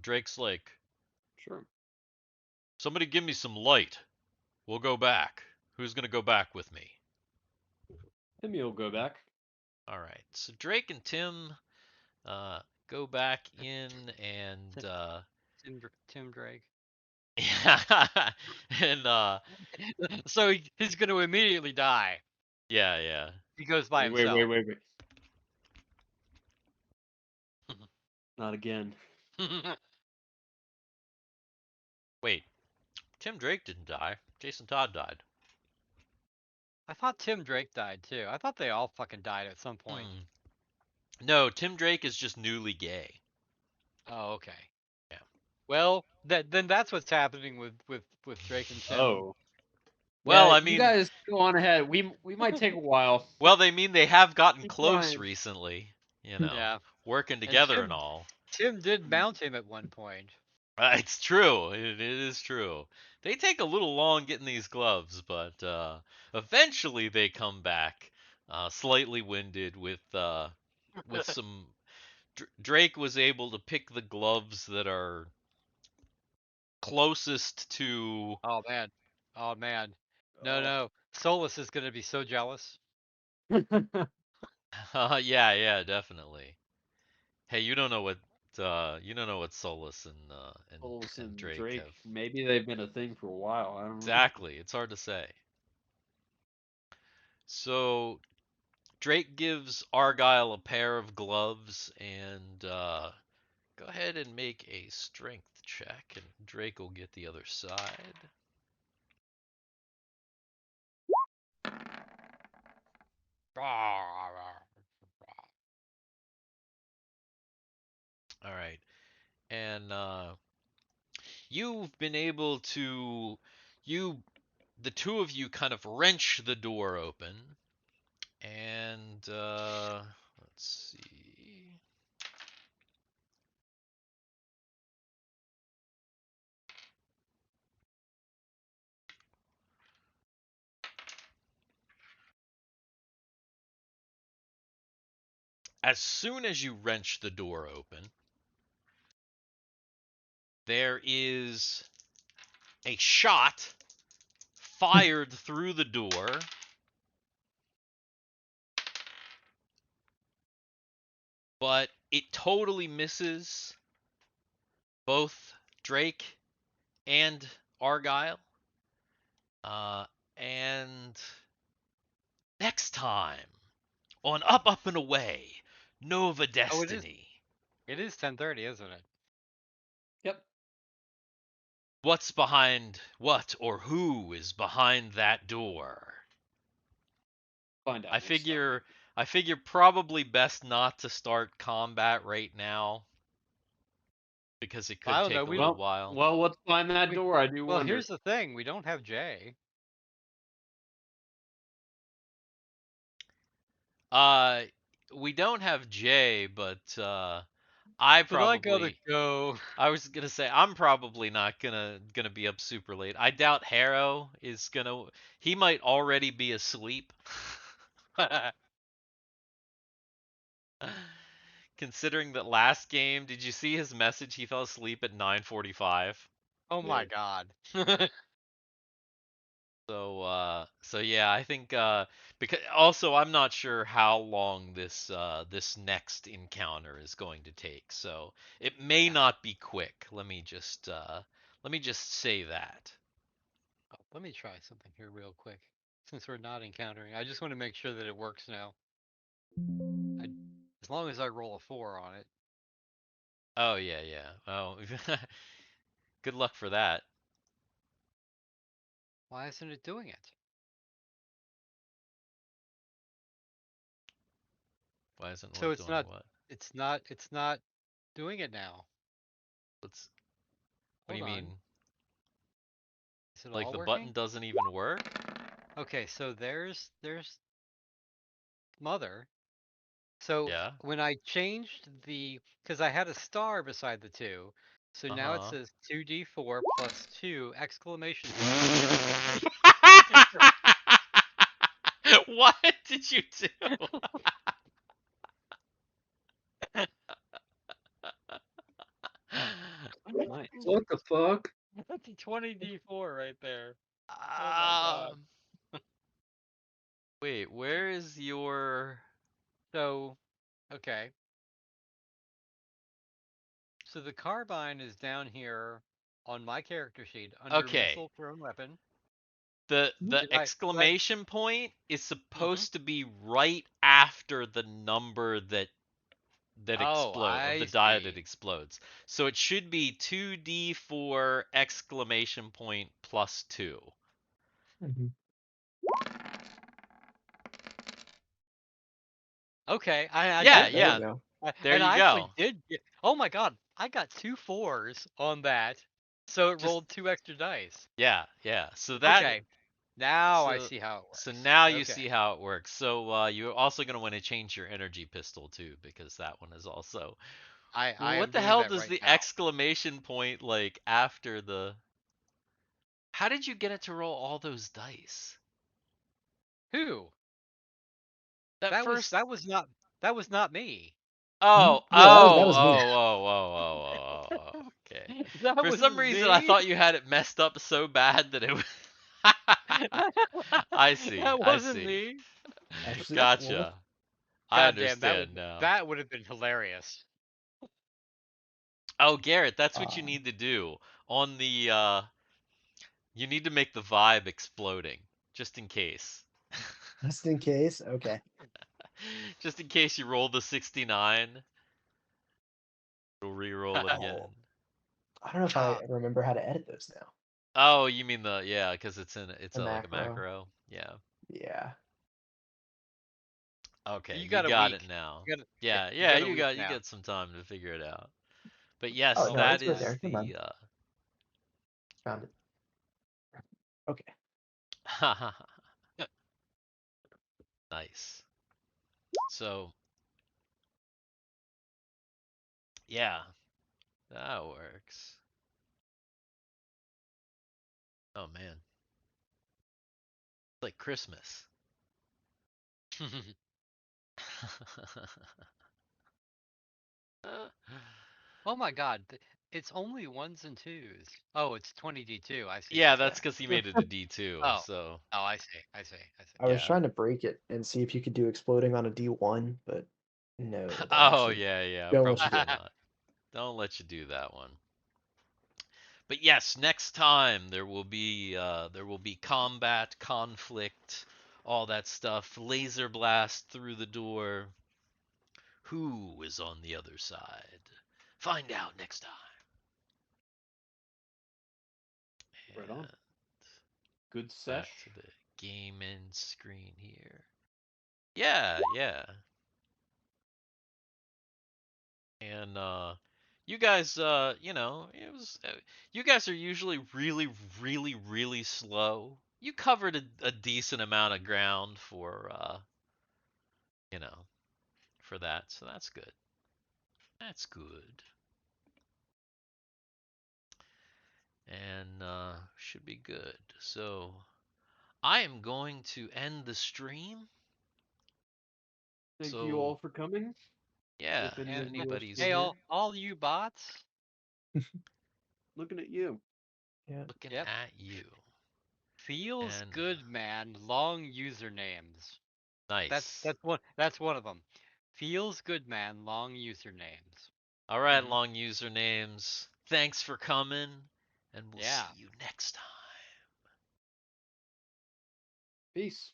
Drake's like, Sure. somebody give me some light. We'll go back. Who's going to go back with me? Timmy will go back. All right. So Drake and Tim go back in and Tim Drake. yeah, and So he's going to immediately die. yeah. He goes by Wait. himself. Not again. Wait. Tim Drake didn't die. Jason Todd died. I thought Tim Drake died too. I thought they all fucking died at some point. No, Tim Drake is just newly gay. Oh, okay. Yeah. Well, then that's what's happening with Drake and Tim. Oh. Well, Yeah, I you mean, guys go on ahead. We might take a while. well, they mean they have gotten Keep close trying. recently. You know, Yeah. working And together and all. Tim did mount him at one point. It's true. It is true. They take a little long getting these gloves, but eventually they come back, slightly winded with some. Drake was able to pick the gloves that are closest to. Oh man. Oh man. No, Oh. no. Solus is gonna be so jealous. Yeah, definitely. Hey, you don't know what Solus Solus and and Drake Drake, have. maybe they've been a thing for a while. I don't know. Exactly. It's hard to say. So Drake gives Argyle a pair of gloves and go ahead and make a strength check, and Drake will get the other side. All right. And you've been able to the two of you kind of wrench the door open and let's see. As soon as you wrench the door open, there is a shot fired through the door. But it totally misses both Drake and Argyle. And next time on Up, Up, and Away, Nova Destiny. It is 10:30, isn't it? Yep. What's behind what or who is behind that door? Find out. I next time. figure probably best not to start combat right now because it could I don't take know, a we- little while. Well, what's behind that We- door? I do Well, wonder. here's the thing: we don't have Jay. We don't have Jay, but I But I gotta probably go. I was gonna say I'm probably not gonna be up super late. I doubt Harro is gonna. He might already be asleep. Considering that last game, did you see his message? He fell asleep at 9:45. Oh my god. So yeah, I think because also I'm not sure how long this next encounter is going to take. So it may not be quick. Let me just say that. Oh, let me try something here real quick. Since we're not encountering, I just want to make sure that it works now. As long as I roll a 4 on it. Oh yeah. Oh, good luck for that. Why isn't it doing it? Why isn't So what it's doing not. what? It's not doing it now. What's what do Hold you on. mean? Is it Like all the working? button doesn't even work? Okay, so there's mother. So Yeah. when I changed because I had a star beside the 2, so now it Uh-huh. says 2d4 plus 2 exclamation What did you do? Nice. What the fuck? That's a 20d4 right there. Oh my god. Um, wait, where is your? So, okay. So the carbine is down here on my character sheet under Okay, missile thrown weapon. the Did I? exclamation point is Mhm. supposed to be right after the number that Oh, explode of the I die that see. explodes. So it should be 2d4 exclamation point plus 2. Okay, I Yeah, did There get we yeah. go. There and you I actually go. did get. Oh my god, I got 2 4s on that, so it Just- rolled 2 extra dice. Yeah, yeah. So that Okay, now I so- see how it works. So now you Okay. see how it works. So you're also going to want to change your energy pistol too, because that one is also. I Well, am what the doing hell that does right the now. exclamation point like after the? How did you get it to roll all those dice? Who? That That first. was not me. Oh, Yeah, that oh, was me. oh. Okay. That For was some reason, I me? thought you had it messed up so bad that it was. I see. That I wasn't see. me. Actually, Gotcha. I God damn, understand now. that would have been hilarious. Oh, Garrett, that's what you Um, need to do. On the you need to make the vibe exploding, just in case. just in case. Okay. Just in case you roll the 69, it'll re-roll it again. Oh, I don't know if Ah, I remember how to edit those now. Oh, you mean the yeah, because it's The like a macro. macro. Yeah. Yeah. Okay, you you got a got week. it now. You got Yeah, you yeah, got a week you now. get some time to figure it out. But Oh yes, no, that it's right is there. Never mind. the Found it. Okay. nice. So, yeah, that works. Oh man. It's like Christmas. Oh my god, it's only 1s and 2s. Oh, it's 20d2. I see. Yeah, I see. that's because he made it a D2. Oh. So Oh, I see. I see. I was Yeah. trying to break it and see if you could do exploding on a D1, but no, that oh actually yeah, don't let probably you do it. not. Don't let you do that one. But yes, next time there will be combat, conflict, all that stuff. Laser blast through the door. Who is on the other side? Find out next time. Right on. And Good back sesh. to the game end screen here. Yeah, yeah. And you guys it was you guys are usually really slow. You covered a decent amount of ground for you know, for that. So that's good. That's good. And should be good. So I am going to end the stream. Thank So you all for coming. yeah, If any if of you are anybody's still Hey, here, all you bots. looking at you. Yeah. looking Yep. at you. Feels And good, man. Long usernames. nice. That's one of them. Feels good, man. Long usernames. All right, Mhm. long usernames. Thanks for coming, and we'll Yeah. see you next time. Peace.